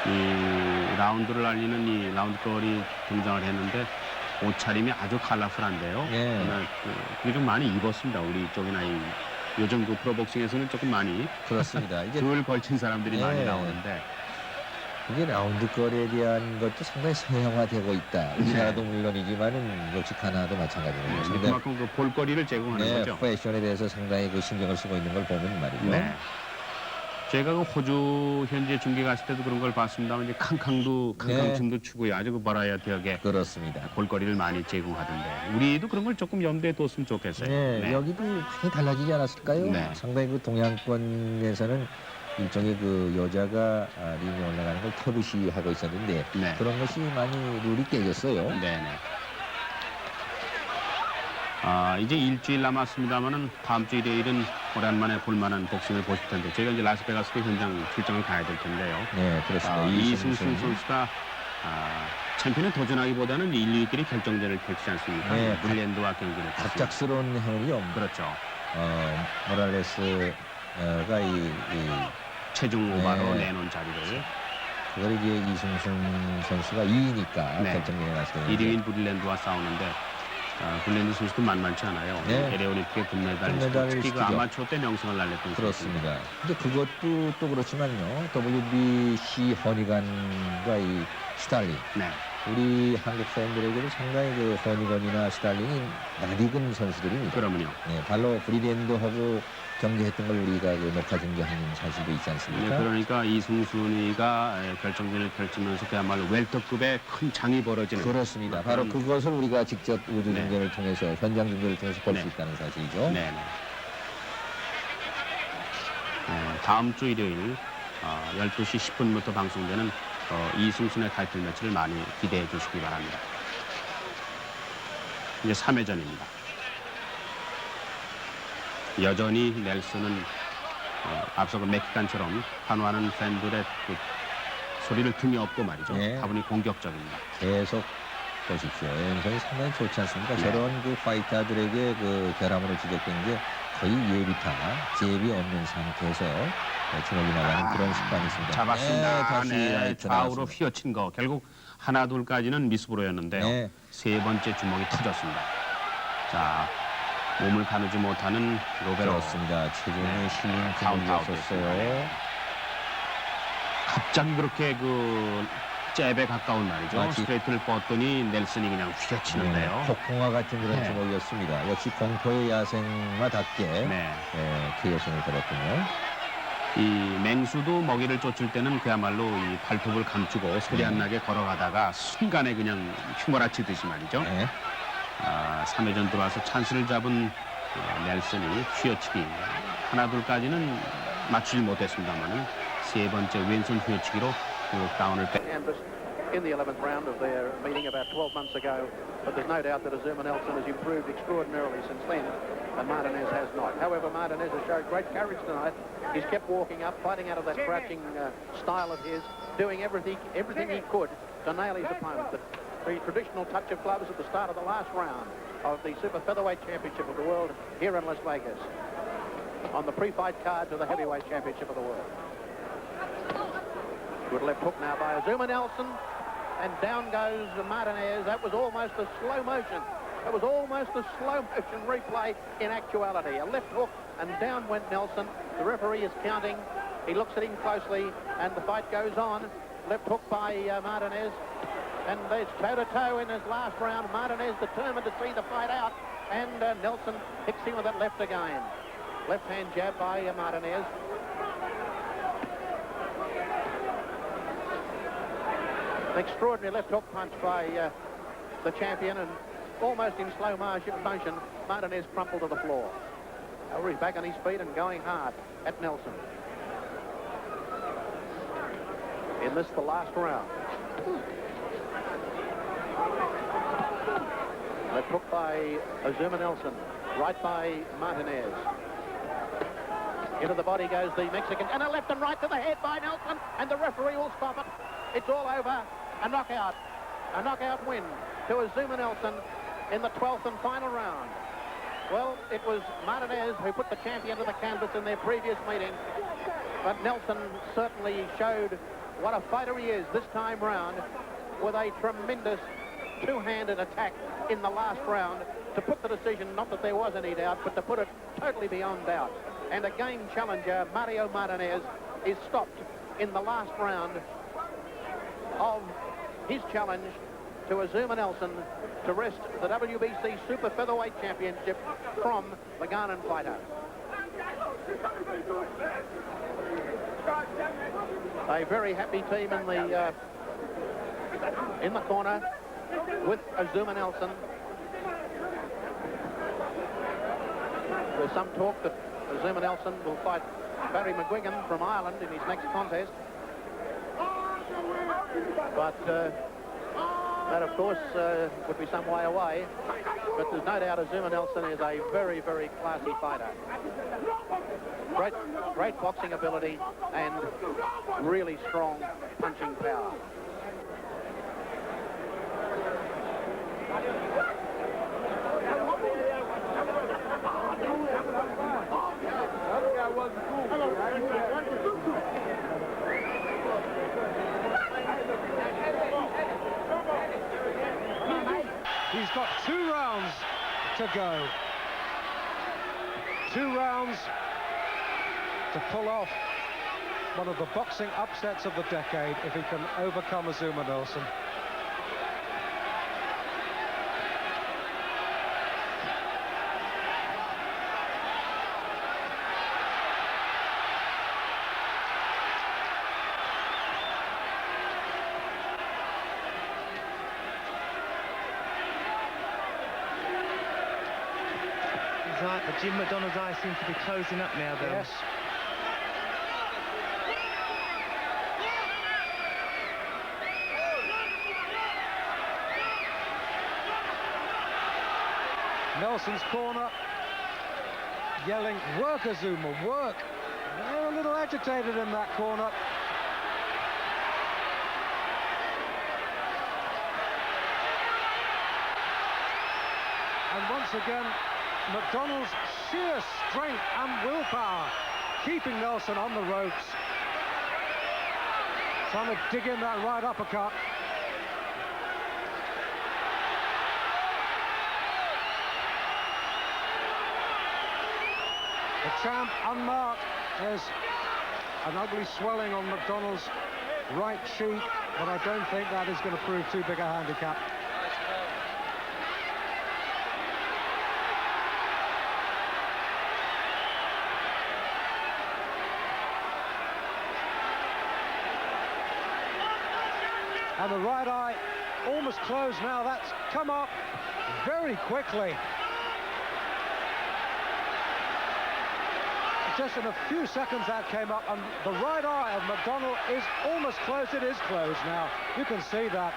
이 라운드를 알리는 이 라운드 거리 등장을 했는데 옷차림이 아주 컬러풀한데요. 네. 그게 좀 많이 입었습니다. 우리 쪽이나 요즘 그 프로복싱에서는 조금 많이 그렇습니다. 이제 덜 걸친 사람들이 많이 네. 나오는데 이게 라운드 거리에 대한 것도 상당히 서양화되고 있다. 우리나라도 물론이지만은 역시 가나도 마찬가지입니다. 근데 그만큼 그 볼거리를 제공하는 네, 거죠. 패션에 대해서 상당히 그 신경을 쓰고 있는 걸 보면 말이죠. 네. 제가 그 호주 현지에 중계 갔을 때도 그런 걸 봤습니다만 이제 캉캉춤도 추고요. 아주 그 버라이어티하게 그렇습니다. 볼거리를 많이 제공하던데 우리도 그런 걸 조금 염두에 뒀으면 좋겠어요. 네, 여기도 많이 달라지지 않았을까요? 네. 상당히 그 동양권에서는 일종의 그 여자가 링에 올라가는 걸 터부시 하고 있었는데 네. 그런 것이 많이 룰이 깨졌어요. 네네. 이제 일주일 남았습니다만은 다음 주 일요일은 오랜만에 볼만한 복싱을 보실 텐데 저희가 이제 라스베가스도 현장 출장을 가야 될 텐데요. 네, 그렇습니다. 이승순 선수가 챔피언에 도전하기보다는 인류끼리 결정전을 펼치지 않습니까? 네, 블렌드와 경기를 갑작스러운 행운이 그렇죠. 모랄레스가 이 체중 오바로 내놓은 자리를 그걸 이제 이승순 선수가 2위니까 네. 결정전에 나서요. 1위인 브릴랜드와 싸우는데 브릴랜드 선수도 만만치 않아요. 네. LA 올림픽의 금메달리스트, 특히 그 아마추어 때 명성을 날렸던 그렇습니다. 근데 그것도 또 그렇지만요. WBC 허니건과 이 스탈린. 네. 우리 한국 팬들에게도 상당히 그 허니건이나 스탈린이 낯익은 선수들입니다. 그러면요. 네, 바로 브릴랜드하고 경기했던 걸 우리가 그 녹화 중계하는 사실도 있지 않습니까? 네, 그러니까 이승순이가 결정전을 펼치면서 그야말로 웰터급의 큰 장이 벌어지는. 그렇습니다. 바로 그것을 우리가 직접 우주 중계를 통해서 현장 중계를 통해서 볼 수 있다는 사실이죠. 네. 다음 주 일요일 12시 10분부터 방송되는 이승순의 타이틀 매치를 많이 기대해 주시기 바랍니다. 이제 3회전입니다. 여전히 넬슨은 앞서 그 멕시칸처럼 환호하는 팬들의 그 소리를 틈이 없고 말이죠. 네. 다분히 공격적입니다. 계속 보십시오. 왼손이 상당히 좋지 않습니까? 네. 저런 그 파이터들에게 그 결함으로 지적된 게 거의 예비타, 제비 없는 상태에서 주먹이 나가는 그런 습관이 있습니다. 잡았습니다. 네, 다시 라이트 좌우로 나왔습니다. 휘어친 거. 결국 하나 둘까지는 미스브로였는데요. 네. 세 번째 주먹이 터졌습니다. 자, 몸을 가누지 못하는 로베로. 그렇습니다. 체중이 실린 카운트아웃이었어요. 갑자기 그렇게 그 잽에 가까운 말이죠. 마치 스트레이트를 뻗더니 넬슨이 그냥 휘어치는데요. 폭풍화 같은 그런 네. 주먹이었습니다. 역시 공포의 야생마답게 KO승을 걸었군요. 이 맹수도 먹이를 쫓을 때는 그야말로 이 발톱을 감추고 소리 안 나게 걸어가다가 순간에 그냥 휘몰아치듯이 말이죠. 3회전 들어와서 찬스를 잡은 넬슨이 휘어치기 하나 둘까지는 맞추지 못했습니다만은 세 번째 왼손 휘어치기로 다운을 빼. In the 11th round of their meeting about 12 months ago, but there's no doubt that Azumah Nelson has improved extraordinarily since then, and Martinez has not. However, Martinez has showed great courage tonight. He's kept walking up, fighting out of that crouching style of his, doing everything he could to nail his opponent. The traditional touch of gloves at the start of the last round of the Super Featherweight Championship of the World here in Las Vegas, on the pre-fight card to the Heavyweight Championship of the World. Good left hook now by Azumah Nelson, and down goes Martinez. That was almost a slow motion. That was almost a slow motion replay in actuality. A left hook, and down went Nelson. The referee is counting. He looks at him closely, and the fight goes on. Left hook by Martinez, and there's toe-to-toe in his last round. Martinez determined to see the fight out, and Nelson hits him with that left again. Left-hand jab by Martinez. An extraordinary left hook punch by the champion, and almost in slow motion, Martinez crumpled to the floor. However, he's back on his feet and going hard at Nelson. In this, the last round. Left hook by Azumah Nelson, right by Martinez. Into the body goes the Mexican, and a left and right to the head by Nelson, and the referee will stop it. It's all over. A knockout win to Azumah Nelson in the 12th and final round. Well, it was Martinez who put the champion to the canvas in their previous meeting, but Nelson certainly showed what a fighter he is this time round, with a tremendous two-handed attack in the last round to put the decision, not that there was any doubt, but to put it totally beyond doubt. And again, challenger Mario Martinez is stopped in the last round of his challenge to Azumah Nelson to wrest the WBC Super Featherweight Championship from the Ghanan fighter. A very happy team in the corner with Azumah Nelson. There's some talk that Azumah Nelson will fight Barry McGuigan from Ireland in his next contest. But that, of course, would be some way away. But there's no doubt Azumah Nelson is a very, very classy fighter. Great boxing ability and really strong punching power. He's got 2 rounds to go. 2 rounds to pull off one of the boxing upsets of the decade if he can overcome Azumah Nelson. Jim McDonald's eyes seem to be closing up now, though. Yes. Nelson's corner, yelling, work Azumah, work. They're a little agitated in that corner. And once again, McDonald's sheer strength and willpower keeping Nelson on the ropes. Trying to dig in that right uppercut. The champ unmarked. There's an ugly swelling on McDonald's right cheek, but I don't think that is going to prove too big a handicap. And the right eye almost closed now. That's come up very quickly. Just in a few seconds that came up, and the right eye of McDonald is almost closed. It is closed now. You can see that.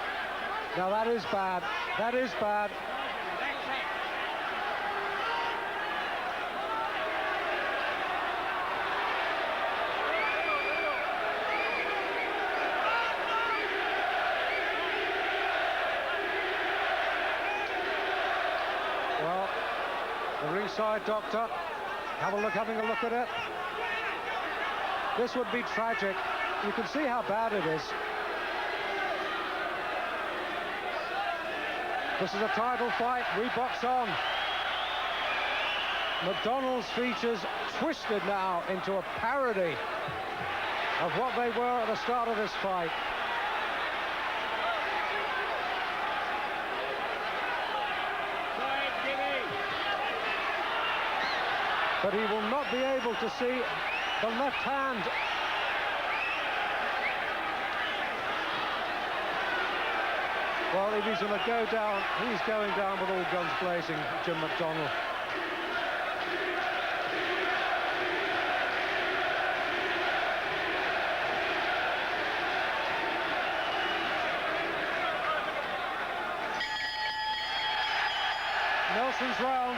Now that is bad. That is bad. Well, the ringside doctor having a look at it. This would be tragic. You can see how bad it is. This is a title fight. We box on. McDonald's features twisted now into a parody of what they were at the start of this fight. But he will not be able to see the left hand. Well, if he's going to go down, he's going down with all guns blazing, Jim McDonald. Nelson's round.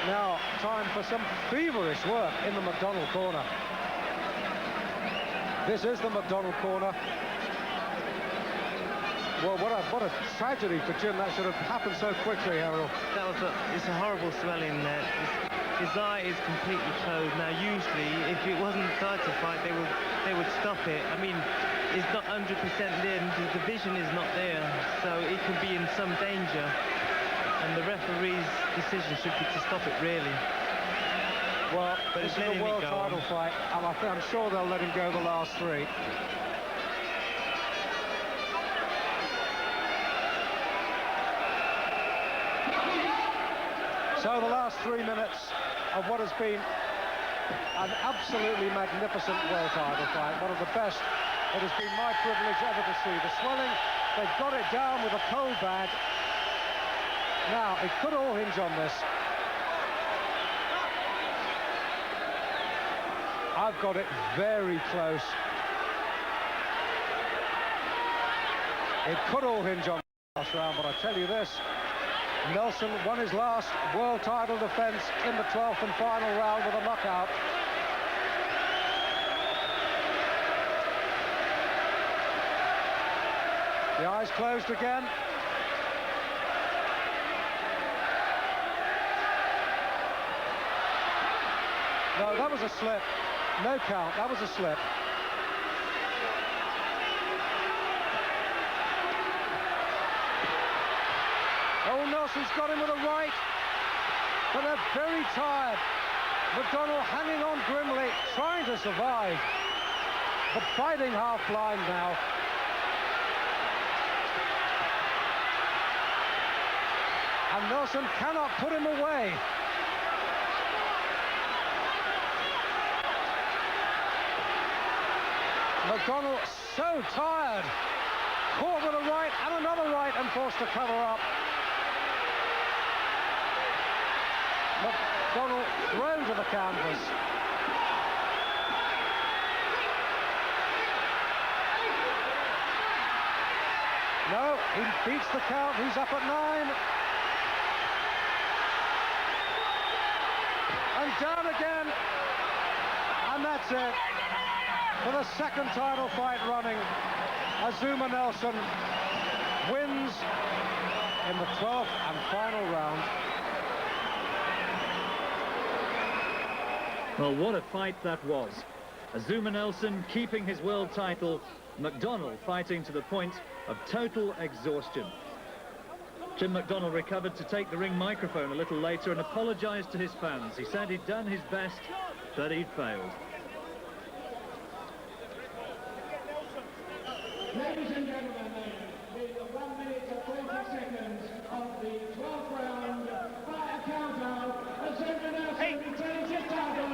Now, time for some feverish work in the McDonald corner. This is the McDonald corner. Well, what a tragedy for Jim. That should have happened so quickly, Harold. It's a horrible swelling there. His eye is completely closed. Now, usually, if it wasn't a title fight, they would stop it. I mean, it's not 100% there, and the vision is not there, so it could be in some danger. And the referee's decision should be to stop it, really. Well, but it's a world title fight, and I'm sure they'll let him go the last 3. So the last 3 minutes of what has been an absolutely magnificent world title fight, one of the best it has been my privilege ever to see. The swelling, they've got it down with a pole bag. Now, it could all hinge on this. I've got it very close. It could all hinge on the last round, but I tell you this, Nelson won his last world title defense in the 12th and final round with a knockout. The eyes closed again. No, that was a slip. No count, that was a slip. Nelson's got him with a right, but they're very tired. McDonnell hanging on grimly, trying to survive, but fighting half blind now. And Nelson cannot put him away. McDonnell so tired. Caught with a right and another right and forced to cover up. McDonnell thrown to the canvas. No, he beats the count. He's up at 9. And down again. And that's it. For the second title fight running, Azumah Nelson wins in the 12th and final round. Well, what a fight that was. Azumah Nelson keeping his world title, McDonnell fighting to the point of total exhaustion. Jim McDonnell recovered to take the ring microphone a little later and apologised to his fans. He said he'd done his best, but he'd failed. Ladies and gentlemen, with 1 minute and 20 seconds of the 12th round, by a count out, Azumah Nelson retains his title.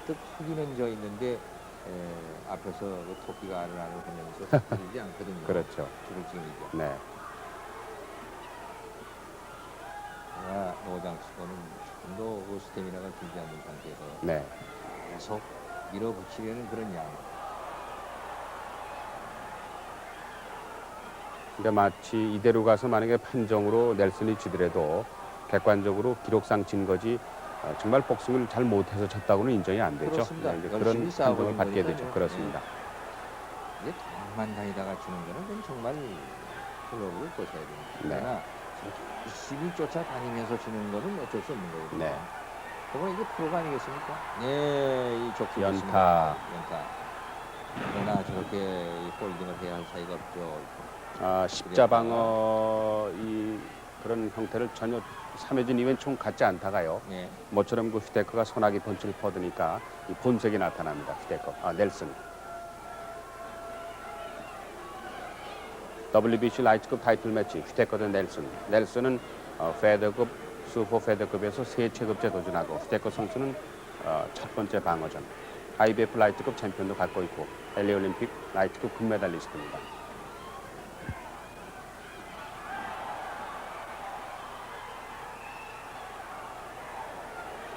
또 크기는 져 있는데 앞에서 그 토끼가 알을 보내면서 들리지 않거든요. 그렇죠. 줄을 찍이죠. 네. 노장 치고는 조금도 그 스태미나가 들지 않는 상태에서 네. 계속 밀어붙이려는 그런 양. 그러니까 마치 이대로 가서 만약에 판정으로 넬슨이 지더라도 객관적으로 기록상 진 거지 정말 복싱을 잘 못해서 졌다고는 인정이 안 되죠. 그렇습니다. 네, 그런 판정을 받게 되죠. 네. 그렇습니다. 이제 도망만 다니다가 지는 거는 그건 정말 클럽을 꽂아야 됩니다. 그러나 열심히 쫓아다니면서 지는 거는 어쩔 수 없는 거거든요. 네. 그러면 이게 프로가 아니겠습니까? 네, 이 좋게 연타. 연타. 그러나 저렇게 이 홀딩을 해야 할 사이가 없죠. 십자방어 이 그런 형태를 전혀 3회전 이후엔 총 같지 않다가요. 네. 모처럼 그 휘데커가 소나기 펀치를 퍼드니까 이 본색이 나타납니다. 휘데커, 넬슨. WBC 라이트급 타이틀 매치 휘데커 대 넬슨. 넬슨은 페더급, 슈퍼페더급에서 세 체급제 도전하고 휘데커 선수는 첫 번째 방어전. IBF 라이트급 챔피언도 갖고 있고 LA 올림픽 라이트급 금메달리스트입니다.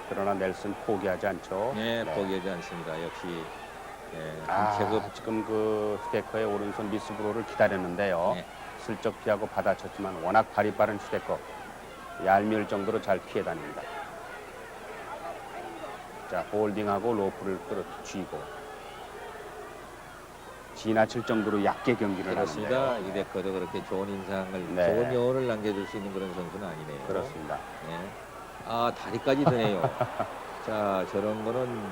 그러나 넬슨 포기하지 않죠. 네, 포기하지 않습니다. 역시 지금 그 휘데커의 오른손 미스브로를 기다렸는데요. 네. 슬쩍 피하고 받아쳤지만 워낙 발이 빠른 휘데커 얄미울 정도로 잘 피해 다닙니다. 자, 홀딩하고 로프를 끌어쥐고 지나칠 정도로 얕게 경기를 그렇습니다. 하는데요. 휘데커도 그렇게 좋은 인상을, 네. 좋은 여운을 남겨줄 수 있는 그런 선수는 아니네요. 그렇습니다. 네. 다리까지 드네요. 자, 저런 거는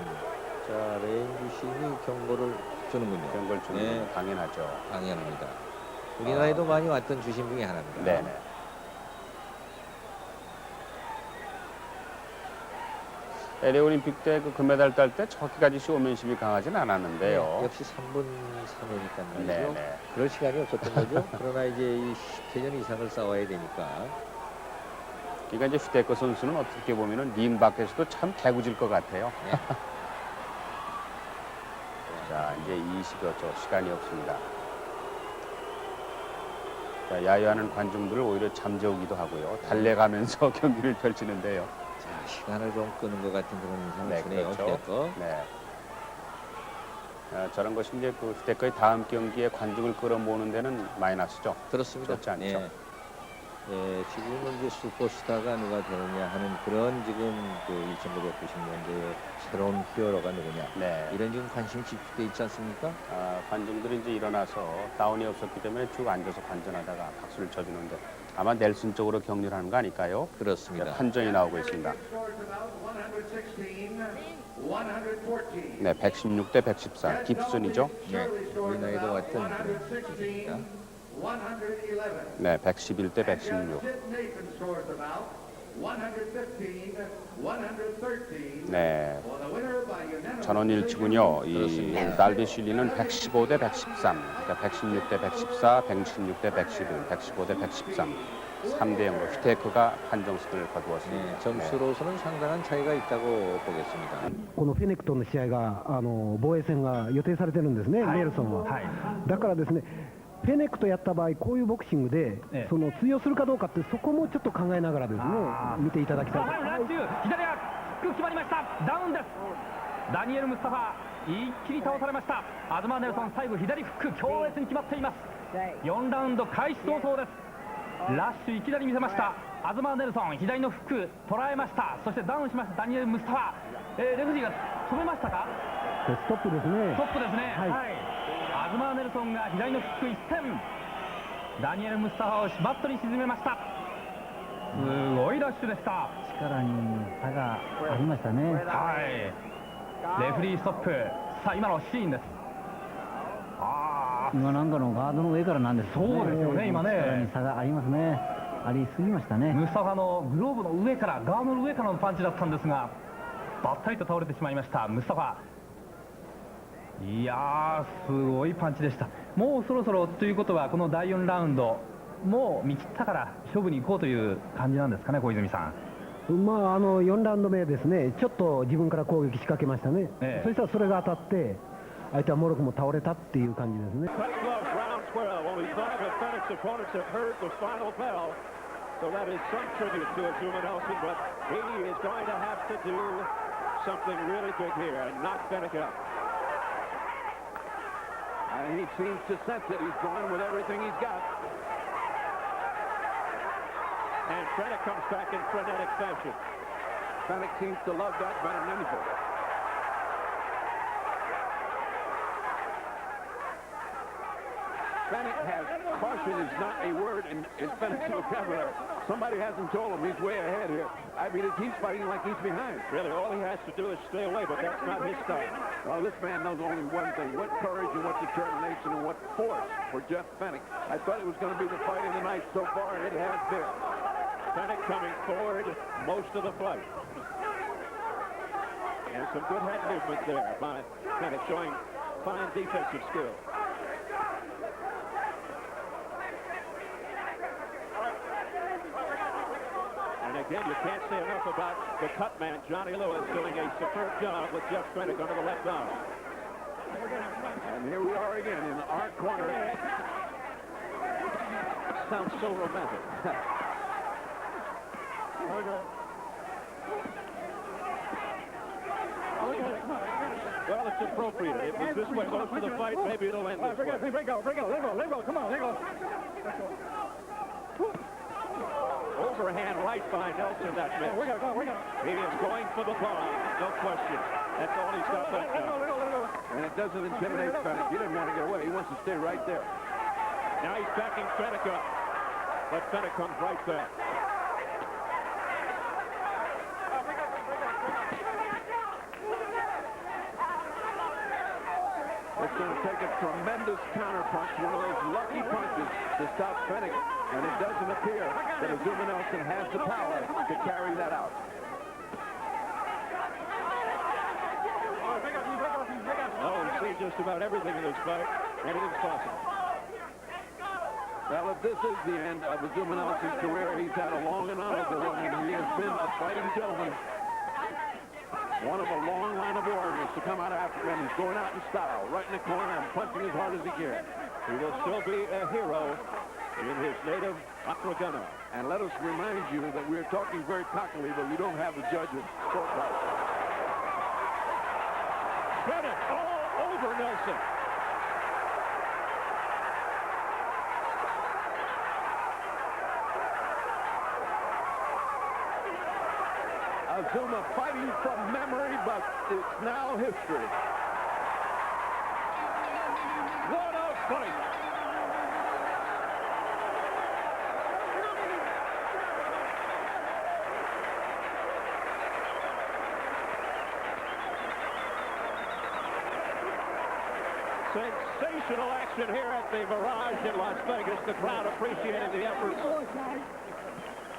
레인 주심이 경고를 주는군요. 경고를 주는 건 당연하죠. 당연합니다. 우리나라에도 많이 왔던 주심 중에 하나입니다. 네네. LA 올림픽 때 그 금메달 딸 때 저기까지 쇼맨십이 강하진 않았는데요. 네, 역시 3분 3회니까 말이죠. 네네. 그럴 시간이 없었던 거죠. 그러나 이제 이 10회전 이상을 싸워야 되니까. 그러니까 이제 휘데커 선수는 어떻게 보면은 링 밖에서도 참 개구질 것 같아요. 네. 자, 이제 20여 초 시간이 없습니다. 자, 야유하는 관중들을 오히려 잠재우기도 하고요. 달래가면서 경기를 펼치는데요. 자, 시간을 좀 끄는 것 같은 그런 인상을 주네요. 그렇죠. 휘데커. 네. 저런 것이 이제 그 휘데커의 다음 경기에 관중을 끌어모으는 데는 마이너스죠. 그렇습니다. 좋지 않죠. 네. 네, 지금은 이제 슈퍼스타가 누가 되느냐 하는 그런 지금 그 1990년대의 새로운 히어로가 누구냐. 네. 이런 지금 관심이 집중돼 있지 않습니까? 관중들이 이제 일어나서 다운이 없었기 때문에 쭉 앉아서 관전하다가 박수를 쳐주는데 아마 넬슨 쪽으로 격리를 하는 거 아닐까요? 그렇습니다. 판정이 나오고 있습니다. 네, 116 대 114 깁슨이죠. 네, 우리나라에도 왔던 그런 선수입니다. 네, 111대 116. 네, 전원일치군요. 이 달비슐리는 115대 113, 그러니까 116대 114, 116대 111, 115대 113, 3대 0으로 휘테크가 판정승을 거두었습니다. 네, 점수로서는 상당한 차이가 있다고 보겠습니다. このフェネックとの試合が防衛戦が予定されてるんですね、ネルソンは。だからですね、フェネックとやった場合、こういうボクシングで、その通用するかどうかって、そこもちょっと考えながらですね、見ていただきたい。左がキック決まりました。ダウンです。ダニエル・ムスタファ、一気に倒されました。アズマー・ネルソン、最後左フック、強烈に決まっています。4ラウンド開始早々です。ラッシュいきなり見せました。アズマー・ネルソン、左のフック捉えました。そしてダウンしましたダニエル・ムスタファ、レフェリーが止めましたか。ストップですね。ストップですね。はい。アズマー・ネルソンが左のフック一閃、ダニエル・ムスタファをバットに沈めました。すごいラッシュでした。力に差がありましたね。はい。レフェリーストップ。さあ今のシーンです。今なんかのガードの上からなんですね。そうですよね、今ね。力に差がありますね。ありすぎましたね。ムスタファのグローブの上から、ガードの上からのパンチだったんですが、ばったりと倒れてしまいました、ムスタファ。いやー、すごいパンチでした。もうそろそろということは、この第4ラウンド、もう見切ったから勝負に行こうという感じなんですかね、小泉さん。まあ、4ラウンド目ですね、ちょっと自分から攻撃仕掛けましたね。そしたらそれが当たって、相手はもろくも倒れたっていう感じですね。He seems to sense it. He's going with everything he's got. And Fennick comes back in frenetic fashion. Fennick seems to love that better than anything. Fennick has caution is not a word in Fennick's vocabulary. Somebody hasn't told him he's way ahead here. I mean, he's fighting like he's behind. Really, all he has to do is stay away, but that's not his style. Well, this man knows only one thing, what courage and what determination and what force for Jeff Fennick. I thought it was going to be the fight of the night so far, and it has been. Fennick coming forward most of the fight. And some good head movement there by Fennick, showing fine defensive skill. And again, you can't say enough about the cut man, Johnny Lewis, doing a superb job with Jeff Fennick under the left arm. And here we are again in our corner. Sounds so romantic. Well, it's appropriate. If this way goes to the fight, maybe it'll end this way. Let go, come on, let go. Overhand right by Nelson that minute. He is going for the bomb, no question. That's all he's got left now. And it doesn't intimidate Fennick. He doesn't want to get away. He wants to stay right there. Now he's backing Fennick up. But Fennick comes right back. It's going to take a tremendous counterpunch, one of those lucky punches to stop Fennick, and it doesn't appear that Azumah Nelson has the power to carry that out. Oh, we see just about everything in this fight. Anything's possible. Well, if this is the end of Azumah Nelson's career, he's had a long and honorable one, and he has been a fighting gentleman. One of a long line of warriors to come out of Africa, and he's going out in style, right in the corner and punching as hard as he can. He will still be a hero in his native Africana. And let us remind you that we're talking very cockily, but we don't have the judges scorecard. Fennick all over Nelson. Azumah fighting from memory, but it's now history. What a fight! Sensational action here at the Mirage in Las Vegas. The crowd appreciated the efforts,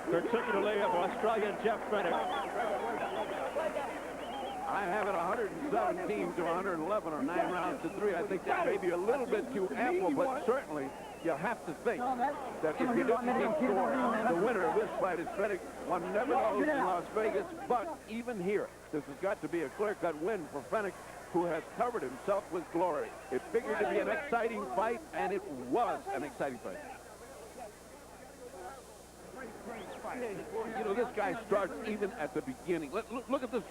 particularly of Australian Jeff Fenech. I have it 117 to 111 or 9 rounds to 3. I think that may be a little bit too ample, but certainly you have to think that if you didn't keep score, the winner of this fight is Fenech. One never knows in Las Vegas, but even here, this has got to be a clear-cut win for Fenech, who has covered himself with glory. It figured to be an exciting fight, and it was an exciting fight. You know, this guy starts even at the beginning. Look at this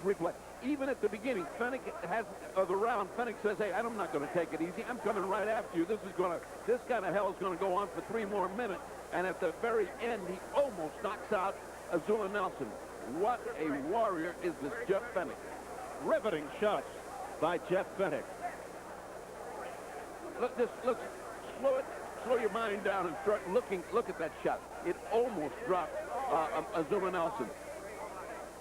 replay. Even at the beginning, Fenech has the round. Fenech says, "Hey, I'm not going to take it easy. I'm coming right after you. This kind of hell is going to go on for 3 more minutes." And at the very end, he almost knocks out Azumah Nelson. What a warrior is this Jeff Fenech? Riveting shots by Jeff Fenech. Look, slow your mind down and start looking. Look at that shot. It almost dropped Azumah Nelson.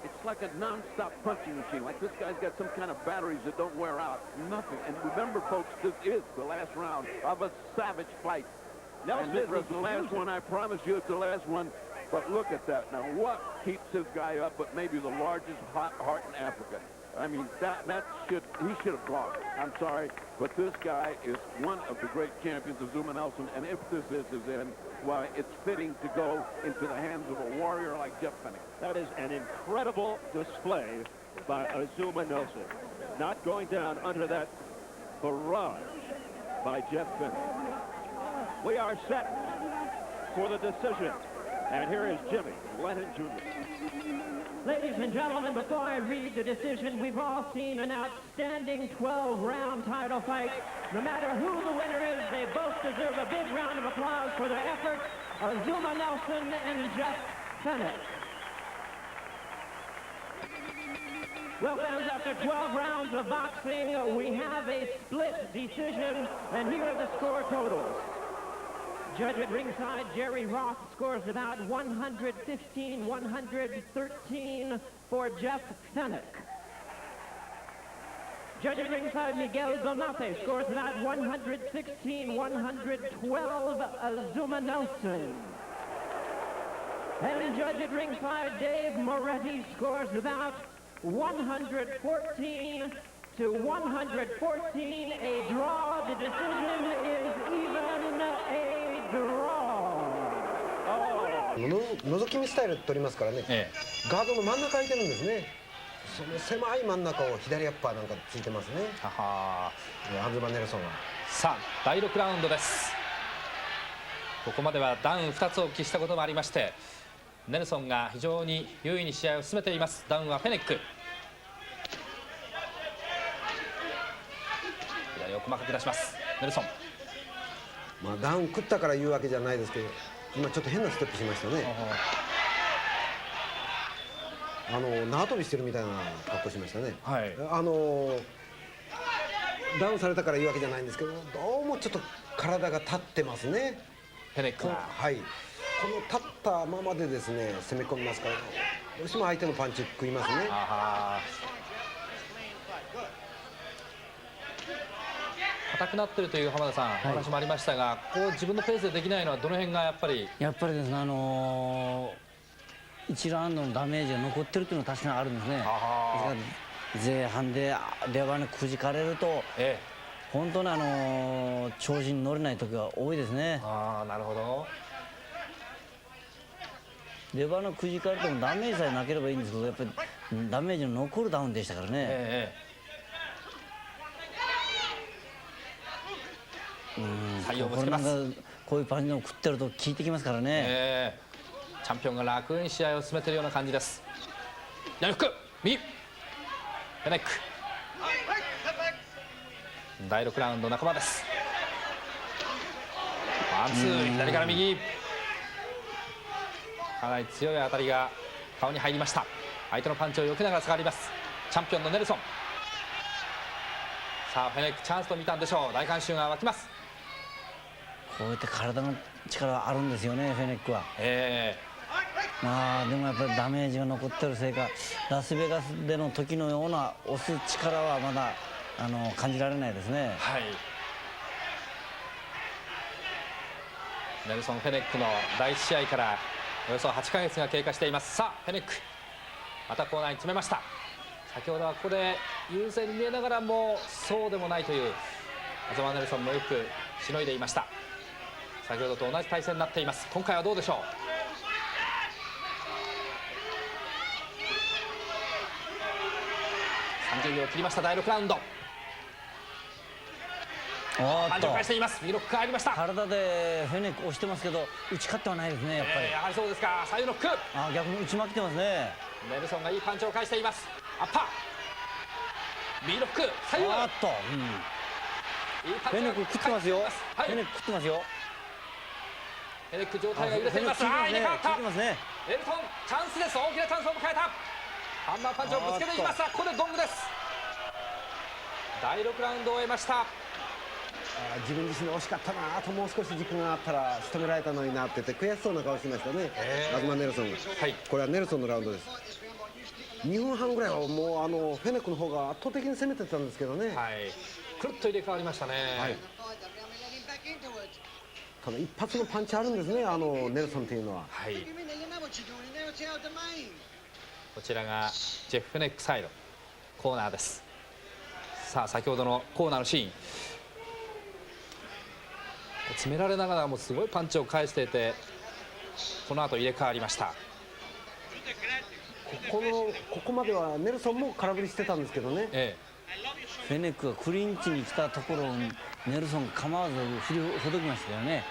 It's like a non-stop punching machine. Like this guy's got some kind of batteries that don't wear out. Nothing. And remember, folks, this is the last round of a savage fight. And this is the last one. I promise you it's the last one. But look at that. Now, what keeps this guy up but maybe the largest heart in Africa? I mean, he should have gone. I'm sorry, but this guy is one of the great champions of Azumah Nelson, and if this is his end, why, it's fitting to go into the hands of a warrior like Jeff Fenech. That is an incredible display by Azumah Nelson. Not going down under that barrage by Jeff Fenech. We are set for the decision, and here is Jimmy Lennon Jr. Ladies and gentlemen, before I read the decision, we've all seen an outstanding 12-round title fight. No matter who the winner is, they both deserve a big round of applause for their efforts. Azumah Nelson and Jeff Fenech. Well, fans, after 12 rounds of boxing, we have a split decision, and here are the score totals. Judge at ringside, Jerry Roth, scores about 115-113 for Jeff Fenech. Judge at ringside, Miguel Donate, scores about 116-112 Azumah Nelson. And judge at ringside, Dave Moretti, scores about 114 to 114, a draw. The decision is even a draw. 覗き見スタイル取りますからね、ガードの真ん中空いてるんですね。その狭い真ん中を左アッパーなんかついてますね。アズマ・ネルソンは。さあ、第6ラウンドです。ここまではダウン2つを喫したこともありまして、ネルソンが非常に優位に試合を進めています。ダウンはフェネック。左を細かく出します、ネルソン。まあダウン食ったから言うわけじゃないですけど、今ちょっと変なステップしましたね。縄跳びしてるみたいな格好しましたね。ダウンされたから言うわけじゃないんですけど、どうもちょっと体が立ってますね。フェネックは。はい。この立ったままでですね、攻め込みますから、どうしても相手のパンチ食いますね。硬くなってるという浜田さん、お話もありましたが、こう自分のペースでできないのはどの辺がやっぱり？やっぱりですね、1ラウンドのダメージが残ってるというのは確かにあるんですね。前半で出番にくじかれると、本当に調子に乗れない時が多いですね。なるほど。出番のくじかれてもダメージさえなければいいんですけど、やっぱりダメージの残るダウンでしたからね。こういうパンチを食ってると効いてきますからね。チャンピオンが楽に試合を進めているような感じです。左フック、右フェネック。第6ラウンド半ばです。ワンツー、左から右。かなり強い当たりが顔に入りました。相手のパンチを避けながら下がります、チャンピオンのネルソン。さあフェネックチャンスと見たんでしょう。大観衆が沸きます。こうやって体の力はあるんですよね、フェネックは。まあでもやっぱりダメージが残ってるせいか、ラスベガスでの時のような押す力はまだ感じられないですね。はい。ネルソン・フェネックの第1試合からおよそ8ヶ月が経過しています。さあフェネックまたコーナーに詰めました。先ほどはここで優勢に見えながらもそうでもないというアズマ・ネルソンもよくしのいでいました。先ほどと同じ対戦になっています。今回はどうでしょう。30秒を切りました。第6ラウンド。反応返しています。右ロックが入りました。体でフェネック押してますけど打ち勝ってはないですね、やっぱり。やはりそうですか。左右ロック。逆に打ち負けてますね。ネルソンがいいパンチを返しています。アッパー右ロック左右。フェネック食ってますよ。フェネック食ってますよ。フェネック状態が揺れています。入れ替わった。エルトンチャンスです。大きなチャンスを迎えた。ハンマーパンチをぶつけていきました。ここでゴングです。第6ラウンドを終えました。自分自身で惜しかったな、あともう少し時間があったら仕留められたのになってて悔しそうな顔してましたね、アズマ・ネルソンが。これはネルソンのラウンドです。2分半ぐらいはもうフェネックの方が圧倒的に攻めてたんですけどね。くるっと入れ替わりましたね。ただ一発のパンチあるんですね、ネルソンというのは。こちらがジェフ・フェネックサイドコーナーです。さあ先ほどのコーナーのシーン、詰められながらもすごいパンチを返していて、この後入れ替わりました。ここまではネルソンも空振りしてたんですけどね、フェネックがクリンチに来たところをネルソンが構わず振りほどきましたよね。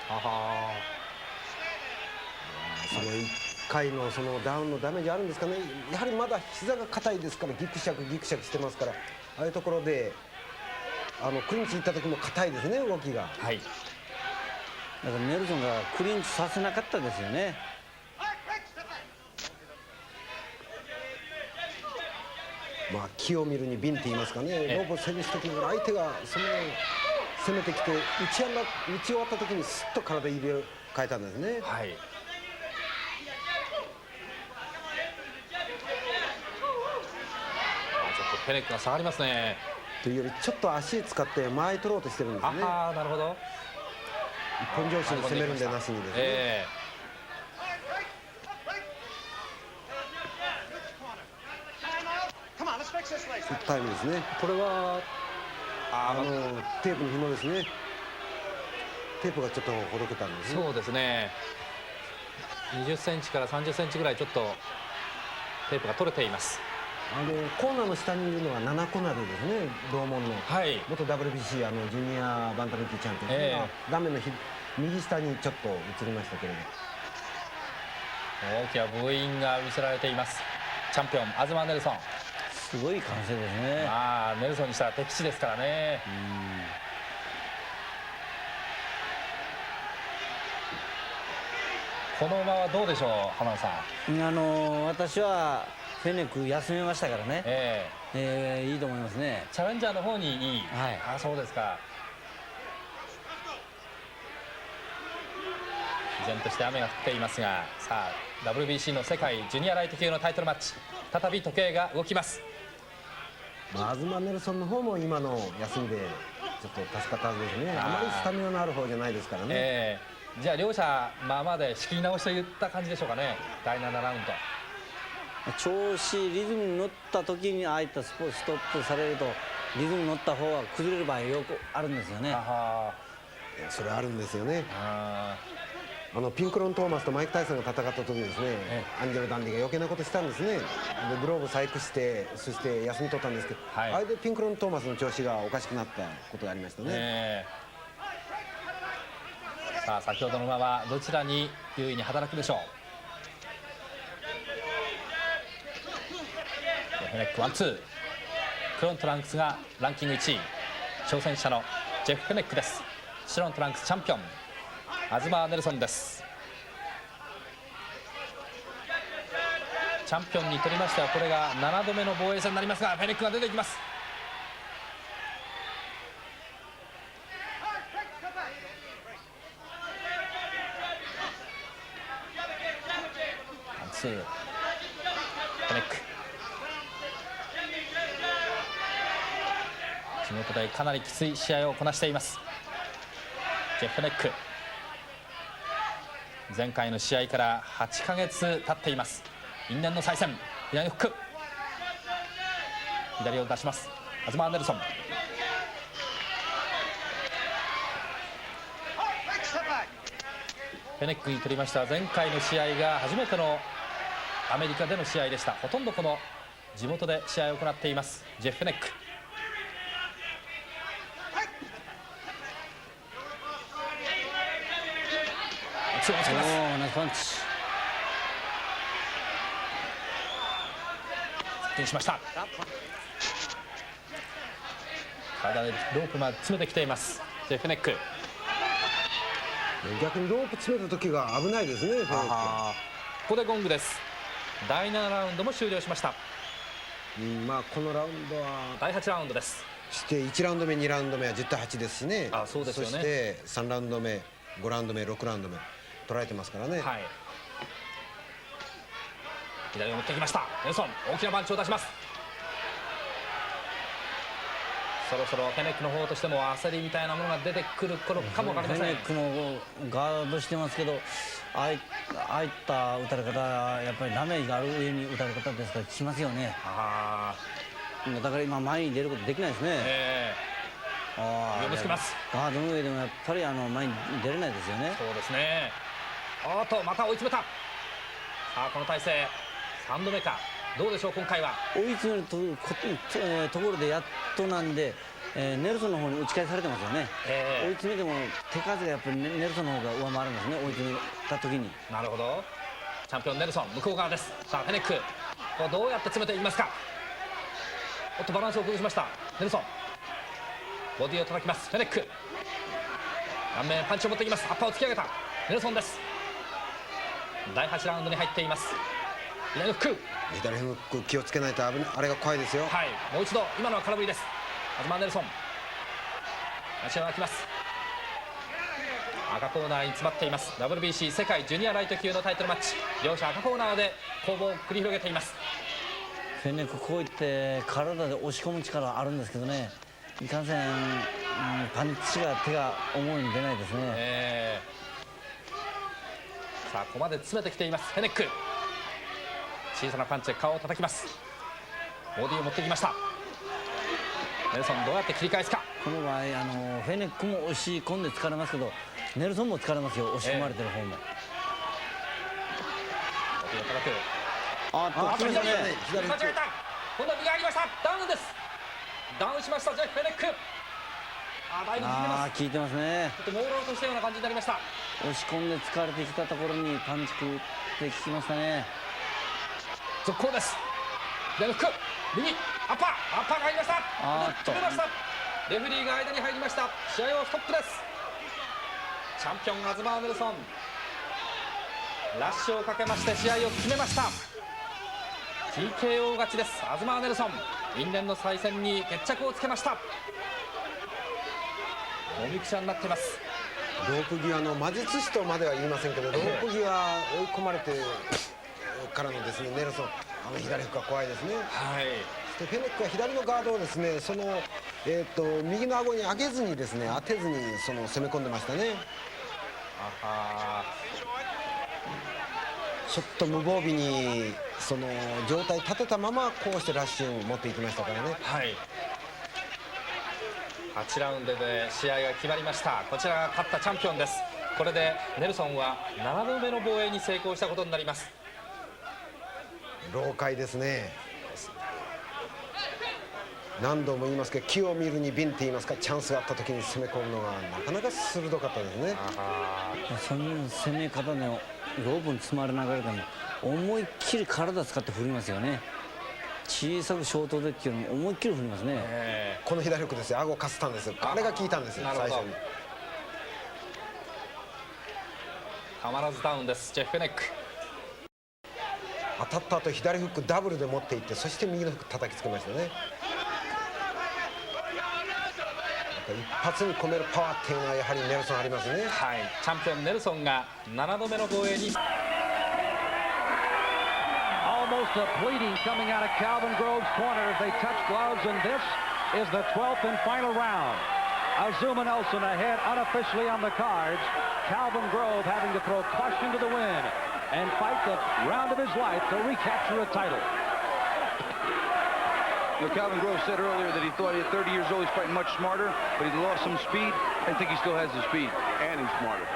その1回のそのダウンのダメージあるんですかね。やはりまだ膝が硬いですから、ギクシャクギクシャクしてますから、ああいうところでクリンチ行った時も硬いですね、動きが。だからネルソンがクリンチさせなかったですよね。気を見るに瓶って言いますかね、ロープを背にした時に相手が攻めてきて打ち終わった時にスッと体入れを変えたんですね。ちょっとフェネックが下がりますね。というよりちょっと足使って間合い取ろうとしてるんですね。なるほど。一本上心に攻めるんでなしにですね。タイムですね。これはテープの紐ですね。テープがちょっとほどけたんですね。そうですね。20センチから30センチぐらいちょっとテープが取れています。コーナーの下にいるのは7コナルですね、同門の、元 WBC ジュニアバンタム級チャンピオンですね。画面の右下にちょっと映りましたけれど、大きなブーイングが見せられています。チャンピオンアズマ・ネルソン、すごい歓声ですね。ネルソンにしたら敵地ですからね。この馬はどうでしょう、浜田さん。私はフェネック休めましたからね、いいと思いますね。チャレンジャーの方にいい。そうですか。依然として雨が降っていますが、さあ WBC の世界ジュニアライト級のタイトルマッチ、再び時計が動きます。アズマ・ネルソンの方も今の休みでちょっと助かったんですね。あまりスタミナのある方じゃないですからね。じゃあ両者まあまで仕切り直しといった感じでしょうかね。第7ラウンド調子リズムに乗った時にああいったストップされるとリズムに乗った方は崩れる場合よくあるんですよね。それあるんですよね。ピンクロン・トーマスとマイク・タイソンが戦った時ですね、アンジェロ・ダンディが余計なことしたんですね。でグローブ細工して、そして休み取ったんですけど、あれでピンクロン・トーマスの調子がおかしくなったことがありましたね。さあ先ほどの馬はどちらに優位に働くでしょう。フェネックワンツー、黒のトランクスがランキング1位、挑戦者のジェフ・フェネックです。白のトランクスチャンピオンアズマー・ネルソンです。チャンピオンにとりましてはこれが7度目の防衛戦になりますが、フェネックが出ていきます。ワンツー、フェネック地元でかなりきつい試合をこなしています。ジェフ・フェネック、前回の試合から8ヶ月経っています。因縁の再戦、左フック、左を出します。アズマー・ネルソン、フェネックにとりました前回の試合が初めてのアメリカでの試合でした。ほとんどこの地元で試合を行っていますジェフ・フェネック。ナイスパンチ。接近しました。体でロープまで詰めてきていますジェフ・フェネック。逆にロープ詰めた時が危ないですね。ここでゴングです。第7ラウンドも終了しました。まあこのラウンドは第8ラウンドです。そして1ラウンド目2ラウンド目は10対8ですしね。そうですよね。そして3ラウンド目5ラウンド目6ラウンド目取られてますからね。はい、左を持ってきました。ネルソン、大きなパンチを出します。そろそろフェネックの方としても焦りみたいなものが出てくる頃かもわかりません。フェネックもガードしてますけど、ああいった打たれ方、やっぱりダメージがある上に打たれ方ですから効きますよね。だから今前に出ることできないですね。上もつきます。ガードの上でもやっぱり前に出れないですよね。そうですね。また追い詰めた。さあこの体勢3度目か。どうでしょう今回は。追い詰めるところでやっとなんで、ネルソンの方に打ち返されてますよね。追い詰めても手数がやっぱりネルソンの方が上回るんですね、追い詰めた時に。なるほど。チャンピオンネルソン向こう側です。さあフェネックどうやって詰めていきますか。バランスを崩しましたネルソン。ボディを叩きますフェネック。顔面パンチを持っていきます。アッパーを突き上げたネルソンです。第8ラウンドに入っています。左フック、左フック気をつけないとあれが怖いですよ。はい、もう一度今のは空振りです。アズマー・ネルソン、足を開きます。赤コーナーに詰まっています。 WBC 世界ジュニアライト級のタイトルマッチ、両者赤コーナーで攻防を繰り広げています。フェネックこういって体で押し込む力あるんですけどね、いかんせん、パンチが手が思うに出ないですね。さあここまで詰めてきていますフェネック。小さなパンチで顔を叩きます。ボディを持ってきました。ネルソンどうやって切り返すか。この場合フェネックも押し込んで疲れますけど、ネルソンも疲れますよ、押し込まれてる方も。ボディを叩く。左間違えた。今度は右が入りました。ダウンです。ダウンしましたジェフ・フェネック。だいぶ効いてます。効いてますね。ちょっと朦朧としたような感じになりました。押し込んで疲れてきたところにパンチ食ってきましたね。続行です。左フック、右アッパーが入りました。止めました。レフェリーが間に入りました。試合をストップです。チャンピオンアズマー・ネルソンラッシュをかけまして試合を決めました。 TKO 勝ちです。アズマー・ネルソン、因縁の再戦に決着をつけました。もみくちゃになっています。ロープ際の魔術師とまでは言いませんけど、ロープ際追い込まれてからのですね、ネルソン左フックが怖いですね。そしてフェネックは左のガードをですね、右の顎に上げずにですね、当てずに攻め込んでましたね。ちょっと無防備に状態立てたままこうしてラッシュを持っていきましたからね。8ラウンドで試合が決まりました。こちらが勝ったチャンピオンです。これでネルソンは7度目の防衛に成功したことになります。老快ですね。何度も言いますけど、木を見るに瓶って言いますか、チャンスがあった時に攻め込むのがなかなか鋭かったですね。その攻め方でロープに積まれながらでも思いっきり体使って振りますよね。小さくショートデッキよりも思いっきり振りますね。この左フックですよ、顎をかすったんですよ。あれが効いたんですよ、最初に。たまらずダウンです、ジェフ・フェネック。当たった後左フックダブルで持っていって、そして右のフック叩きつけましたね。一発に込めるパワーっていうのはやはりネルソンありますね。チャンピオンネルソンが7度目の防衛に。Almost a bleeding coming out of Calvin Grove's corner as they touch gloves, and this is the 12th and final round. Azumah Nelson ahead unofficially on the cards. Calvin Grove having to throw caution to the wind and fight the round of his life to recapture a title. You know, Calvin Grove said earlier that he thought at 30 years old he's fighting much smarter, but he's lost some speed. I think he still has the speed. And he's smarter.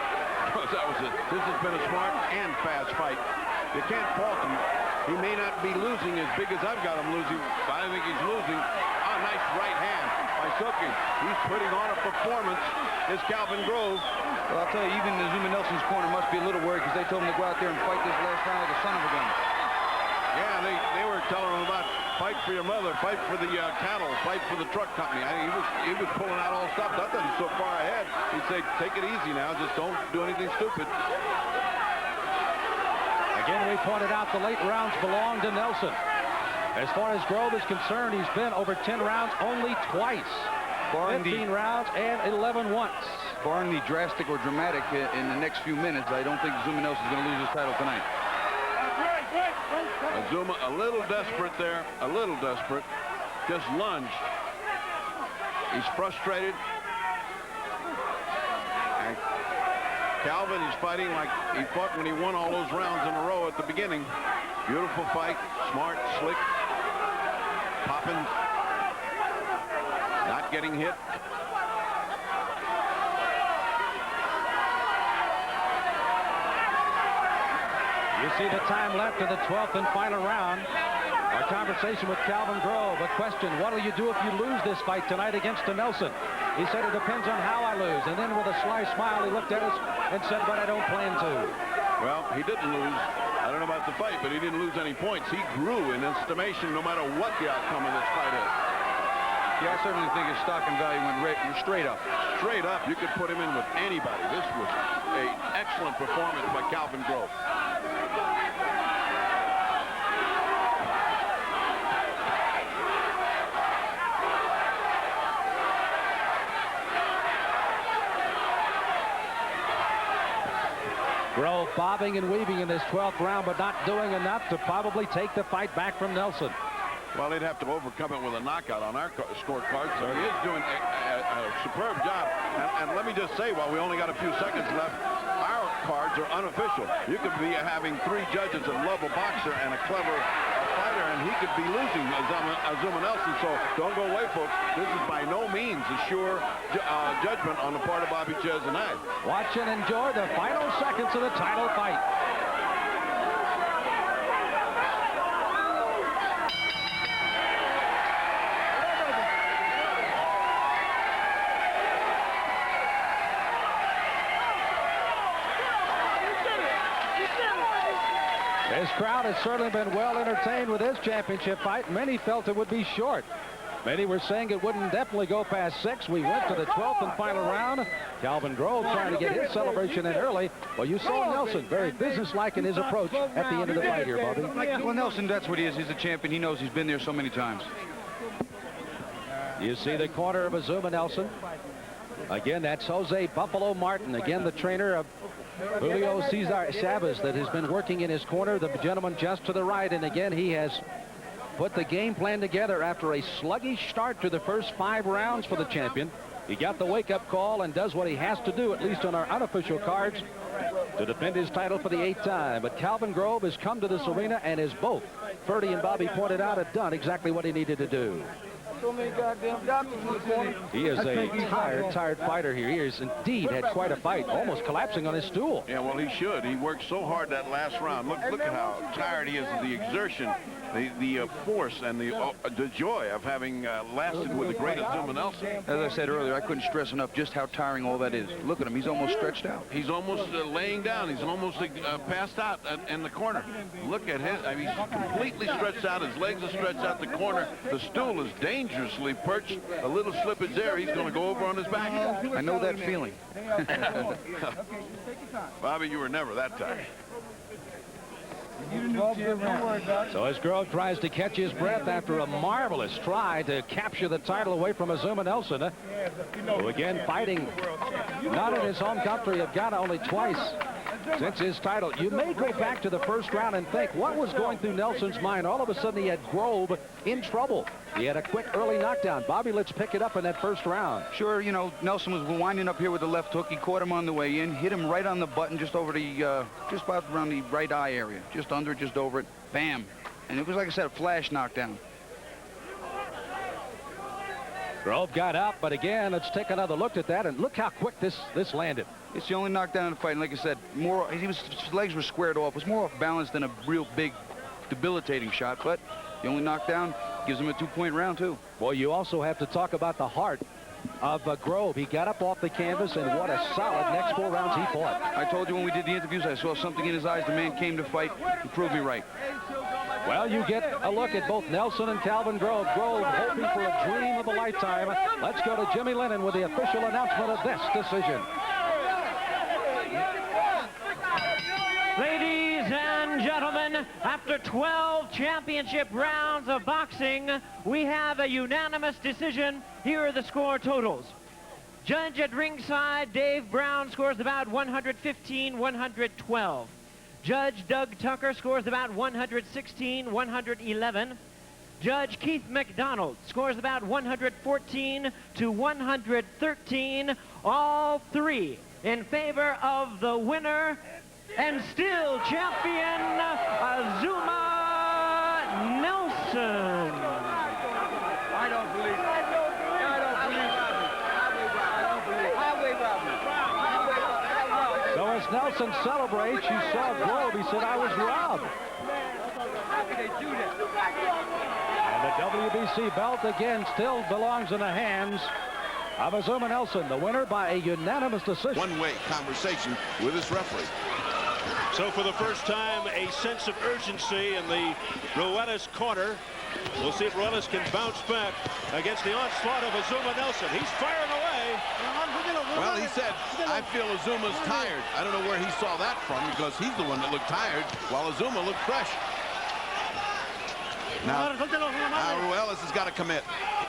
That was it. This has been a smart and fast fight. You can't fault him. He may not be losing as big as I've got him losing, but I think he's losing. A nice right hand by Suki. He's putting on a performance. Is Calvin Grove. Well, I'll tell you, even Azumah Nelson's corner must be a little worried because they told him to go out there and fight this last round like a son of a gun. Yeah, they were telling him about fight for your mother, fight for the cattle, fight for the truck company. He was pulling out all stops. I thought he was so far ahead. He'd say, take it easy now. Just don't do anything stupid. Again, we pointed out the late rounds belong to Nelson. As far as Grove is concerned, he's been over 10 rounds only twice. 15 rounds and 11 once. Barring the drastic or dramatic in the next few minutes, I don't think Azumah Nelson's going to lose his title tonight. Azumah a little desperate there, a little desperate. Just lunged. He's frustrated. And Calvin is fighting like he fought when he won all those rounds in a row at the beginning. Beautiful fight, smart, slick, popping, not getting hit. You see the time left in the 12th and final round. Our conversation with Calvin Grove. A question, what will you do if you lose this fight tonight against Nelson? He said it depends on how I lose. And then with a sly smile, he looked at us and said, but I don't plan to. Well, he didn't lose. I don't know about the fight, but he didn't lose any points. He grew in estimation no matter what the outcome of this fight is. Yeah, I certainly think his stock and value went straight up. Straight up, you could put him in with anybody. This was an excellent performance by Calvin Grove. Grove bobbing and weaving in this 12th round, but not doing enough to probably take the fight back from Nelson. Well, they'd have to overcome it with a knockout on our scorecard, so he is doing a superb job. And let me just say, while we only got a few seconds left, our cards are unofficial. You could be having 3 judges that love a boxer and a clever fighter, and he could be losing Azumah Nelson. So don't go away, folks. This is by no means a sure judgment on the part of Bobby Ches and I. Watch and enjoy the final seconds of the title fight. This crowd has certainly been well entertained with this championship fight. Many felt it would be short. Many were saying it wouldn't definitely go past 6. We went to the 12th and final round. Calvin Grove trying to get his celebration in early. Well, you saw Nelson very businesslike in his approach at the end of the fight here, Bobby. Well, Nelson, that's what he is. He's a champion. He knows he's been there so many times. You see the corner of Azumah Nelson. Again, that's Jose Buffalo Martin. Again, the trainer of Julio Cesar Chavez that has been working in his corner. The gentleman just to the right. And again, he has put the game plan together after a sluggish start to the first 5 rounds for the champion. He got the wake-up call and does what he has to do, at least on our unofficial cards, to defend his title for the 8th time. But Calvin Grove has come to this arena and as both Ferdy and Bobby pointed out, have done exactly what he needed to do. So many goddamn doctors in the corner. He is a tired fighter here. He has indeed had quite a fight, almost collapsing on his stool. Yeah, well, he should. He worked so hard that last round. Look at how tired he is of the exertion, the force, and the joy of having lasted with the great Azumah Nelson. As I said earlier, I couldn't stress enough just how tiring all that is. Look at him. He's almost stretched out. He's almost laying down. He's almost passed out in the corner. Look at him. I mean, he's completely stretched out. His legs are stretched out the corner. The stool is dangerously perched. A little slippage there. He's going to go over on his back. I know that feeling. Bobby, you were never that tired. So as Grove tries to catch his breath after a marvelous try to capture the title away from Azumah Nelson, who again fighting not in his home country of Ghana only twice. since his title. You may go back to the first round and think, what was going through Nelson's mind? All of a sudden, he had Grove in trouble. He had a quick early knockdown. Bobby, let's pick it up in that first round. Sure, you know, Nelson was winding up here with the left hook. He caught him on the way in, hit him right on the button, just over the, just about around the right eye area. Just under it, just over it. Bam. And it was, like I said, a flash knockdown. Grove got up, but again, let's take another look at that, and look how quick this landed. It's the only knockdown in the fight, and like I said, his legs were squared off. It was more off balance than a real big, debilitating shot, but the only knockdown gives him a 2-point round, too. Well, you also have to talk about the heart of Grove. He got up off the canvas, and what a solid next 4 rounds he fought. I told you when we did the interviews, I saw something in his eyes. The man came to fight. He proved me right. Well, you get a look at both Nelson and Calvin Grove. Grove hoping for a dream of a lifetime. Let's go to Jimmy Lennon with the official announcement of this decision. Ladies and gentlemen, after 12 championship rounds of boxing, we have a unanimous decision. Here are the score totals. Judge at ringside, Dave Brown, scores about 115-112. Judge Doug Tucker scores about 116-111. Judge Keith McDonald scores about 114-113. All three in favor of the winner and still champion, Azumah Nelson. I don't believe it. So as Nelson celebrates, you saw Grove. He said, I was robbed. How can they do that? And the WBC belt again still belongs in the hands of Azumah Nelson, the winner by a unanimous decision. One-way conversation with his referee. So for the first time, a sense of urgency in the Ruelas corner. We'll see if Ruelas can bounce back against the onslaught of Azumah Nelson. He's firing away. Well, he said, I feel Azumah's tired. I don't know where he saw that from, because he's the one that looked tired, while Azumah looked fresh. Now Ruelas has got to commit.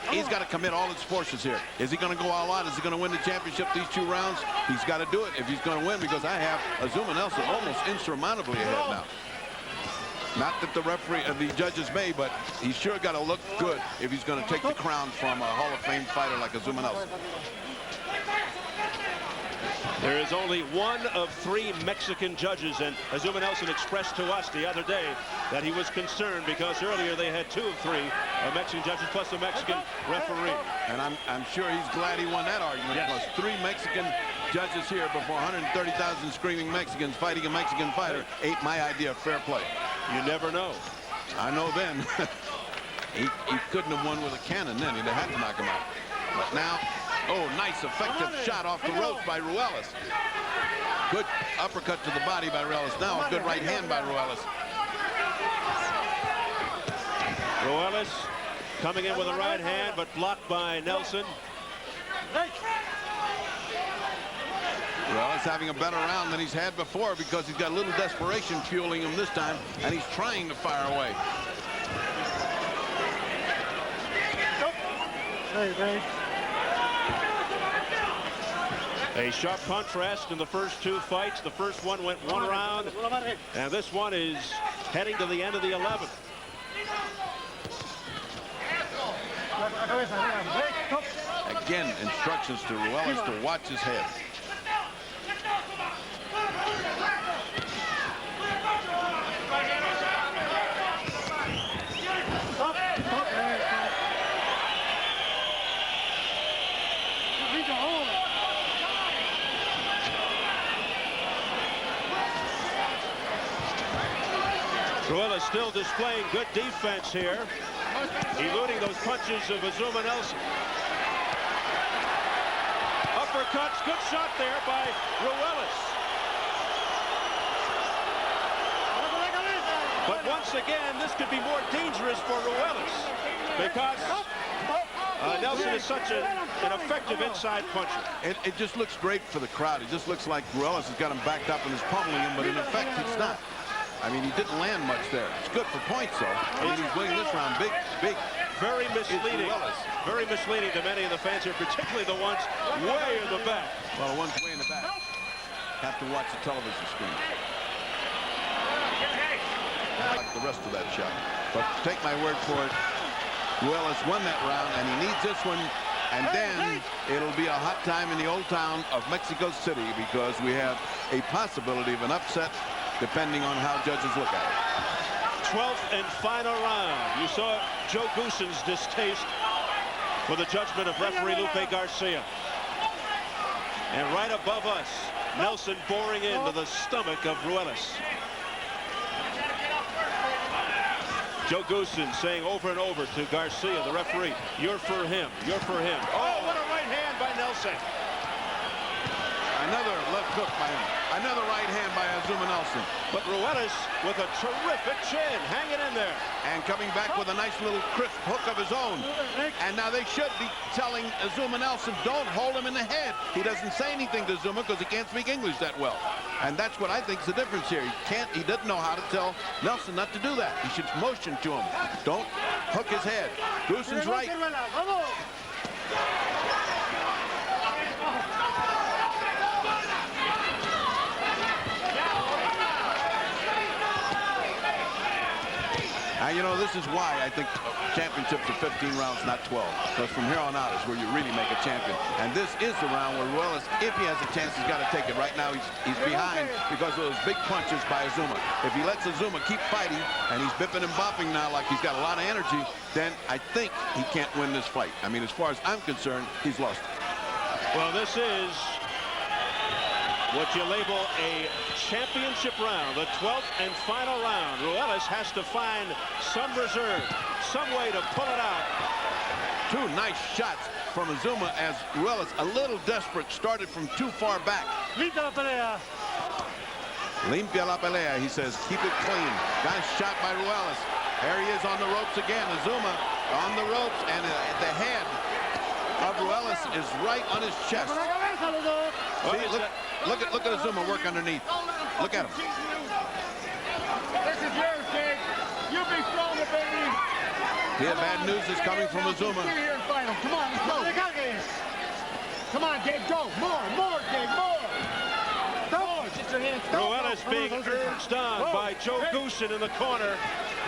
He's got to commit all his forces here. Is he going to go all out? Is he going to win the championship these 2 rounds? He's got to do it if he's going to win, because I have Azumah Nelson almost insurmountably ahead now. Not that the referee, the judges may, but he's sure got to look good if he's going to take the crown from a Hall of Fame fighter like Azumah Nelson. There is only one of 3 Mexican judges, and Azumah Nelson expressed to us the other day that he was concerned because earlier they had 2 of 3 Mexican judges plus a Mexican referee. And I'm sure he's glad he won that argument. Yes. Plus 3 Mexican judges here before 130,000 screaming Mexicans fighting a Mexican fighter ain't my idea of fair play. You never know. I know then. he couldn't have won with a cannon then. He'd have had to knock him out. But now, oh, nice effective shot off the ropes by Ruelas. Good uppercut to the body by Ruelas. Now a good right hand by Ruelas. Ruelas coming in with a right hand, but blocked by Nelson. Ruelas having a better round than he's had before, because he's got a little desperation fueling him this time, and he's trying to fire away. A sharp contrast in the first 2 fights. The first one went 1 round, and this one is heading to the end of the 11th. Again, instructions to Ruelas to watch his head. Ruelas still displaying good defense here, eluding those punches of Azumah Nelson. Uppercuts, good shot there by Ruelas. But once again, this could be more dangerous for Ruelas, because Nelson is such an effective inside puncher. It just looks great for the crowd. It just looks like Ruelas has got him backed up and is pummeling him, but in effect, it's not. I mean, he didn't land much there. It's good for points, though. I mean, he's winning this round big. Very misleading. Very misleading to many of the fans here, particularly the ones way in the back. Well, the ones way in the back. have to watch the television screen. Like the rest of that shot. But take my word for it, Ruelas won that round, and he needs this one. And then it'll be a hot time in the old town of Mexico City because we have a possibility of an upset depending on how judges look at it. 12th and final round. You saw Joe Goosen's distaste for the judgment of referee Lupe Garcia. And right above us, Nelson boring into the stomach of Ruelas. Joe Goosen saying over and over to Garcia, the referee, you're for him, you're for him. Oh, what a right hand by Nelson. Another left hook by him. Another right hand by Azumah Nelson. But Ruelas with a terrific chin, hanging in there. And coming back with a nice little crisp hook of his own. And now they should be telling Azumah Nelson, don't hold him in the head. He doesn't say anything to Azumah because he can't speak English that well. And that's what I think is the difference here. He doesn't know how to tell Nelson not to do that. He should motion to him. Don't hook his head. Goosen's right. You know, this is why I think championships are 15 rounds, not 12. Because from here on out is where you really make a champion. And this is the round where Ruelas, if he has a chance, he's got to take it. Right now, he's behind because of those big punches by Azumah. If he lets Azumah keep fighting, and he's bipping and bopping now like he's got a lot of energy, then I think he can't win this fight. I mean, as far as I'm concerned, he's lost it. Well, this is what you label a championship round, the 12th and final round. Ruelas has to find some reserve, some way to pull it out. Two nice shots from Azumah as Ruelas, a little desperate, started from too far back. Limpia la pelea. Limpia la pelea, he says, keep it clean. Nice shot by Ruelas. There he is on the ropes again. Azumah on the ropes, and the head of Ruelas is right on his chest. See, look at Azumah work underneath. Look at him. This is yours, kid. You be stronger, baby. Yeah, bad news is coming from Azumah. Get here and fight him. Come on, let's go. Come on, kid, go. More, kid, more. Ruelas being urged on by Joe Goosen in the corner.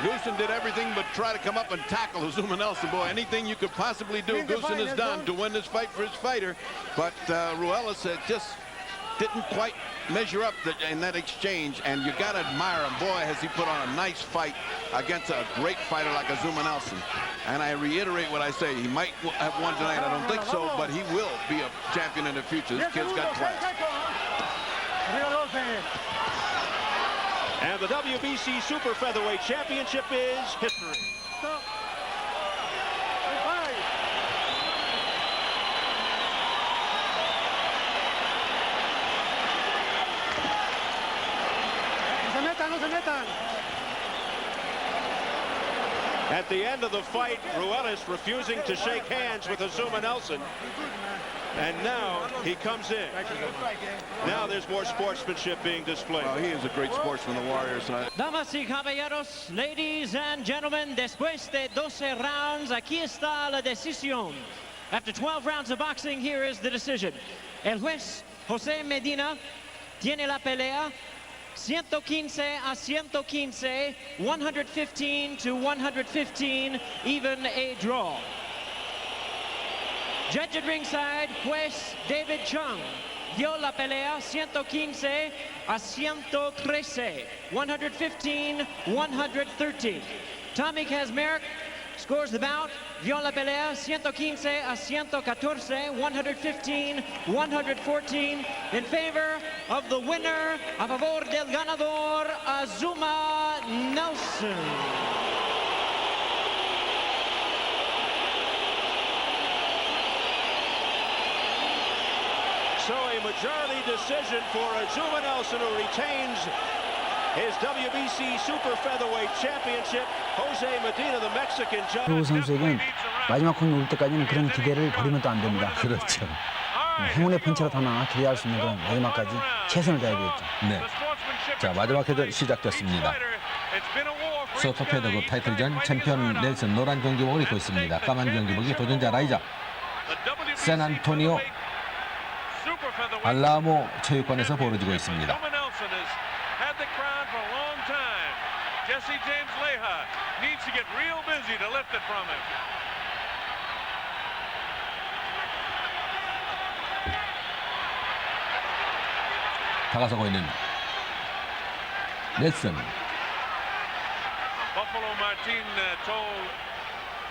Goosen did everything but try to come up and tackle Azumah Nelson. Boy, anything you could possibly do, Goosen has done to win this fight for his fighter. But Ruelas just didn't quite measure up in that exchange, and you got to admire him. Boy, has he put on a nice fight against a great fighter like Azumah Nelson. And I reiterate what I say. He might have won tonight. I don't think so, but he will be a champion in the future. This kid's got class. And the WBC Super Featherweight Championship is history. At the end of the fight, Ruelas refusing to shake hands with Azumah Nelson. And now he comes in. Now there's more sportsmanship being displayed. Well, he is a great sportsman, the Warriors. Damas y caballeros, ladies and gentlemen, después de 12 rounds, aquí está la decisión. After 12 rounds of boxing, here is the decision. El juez José Medina tiene la pelea 115 a 115, 115 to 115, even a draw. Judge at ringside, juez David Chung, dio la pelea 115 a 113, 115, 113. Tommy Kazmarek scores the bout, dio la pelea 115 a 114, 115, 114, in favor of the winner, a favor del ganador, Azumah Nelson. So a majority decision for Azumah Nelson, who retains his WBC Super Featherweight Championship. Jose Medina, the Mexican judge. 그 선수에게는 마지막 공이 올 때까지는 그런 기대를 버리면 또 안 됩니다. 그렇죠. 행운의 펀치라도 하나 기대할 수 있는 그런 마지막까지 최선을 다해야겠죠. 네. 자, 마지막 회전 시작됐습니다. 슈퍼페더급 타이틀전 챔피언 넬슨 노란 경기복을 입고 있습니다. 까만 경기복이 도전자 라이자. 샌안토니오 알라모 체육관에서 벌어지고 있습니다. Azumah Nelson has had the crown for a long time. Jesse James Leha needs to get real busy to lift it from him. 다가서고 있는 넬슨. Buffalo Martin told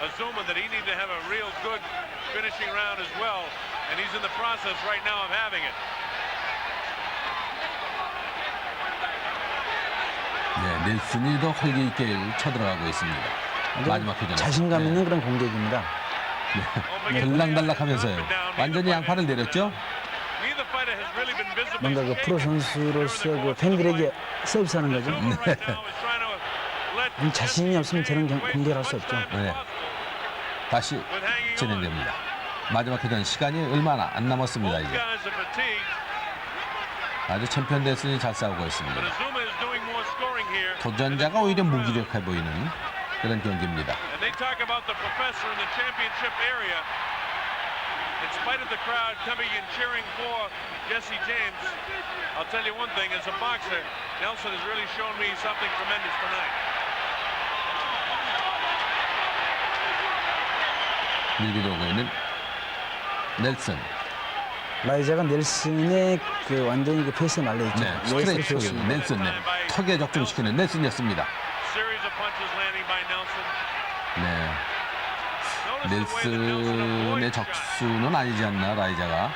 Azumah that he needed to have a real good finishing round as well, and he's in the process right now of having it. 네, 넬슨이 더 활기 있게 쳐들어가고 있습니다. 마지막 회전. 자신감 있는 그런 공격입니다. 네, 들락날락하면서요. 완전히 양팔을 내렸죠? 뭔가 그 프로 선수로서 그 팬들에게 서비스하는 거죠. 자신이 없으면 저런 공격을 할 수 없죠. 네. 다시 진행됩니다. 마지막 회전 시간이 얼마나 안 남았습니다. 이제 아주 챔피언 넬슨이 잘 싸우고 있습니다. 도전자가 오히려 무기력해 보이는 그런 경기입니다. In spite of the crowd coming and cheering for Jesse James, I'll tell you one thing, as a boxer, Nelson has really shown me something tremendous tonight. 밀고 들어오고 있는 넬슨. 라이자가 넬슨의 그 완전히 그 페이스에 말려있죠. 네, 스트레이트 넬슨, 네. 턱에 적중시키는 넬슨이었습니다. Series of punches landing by Nelson. 네. 넬슨의 적수는 아니지 않나, 라이자가.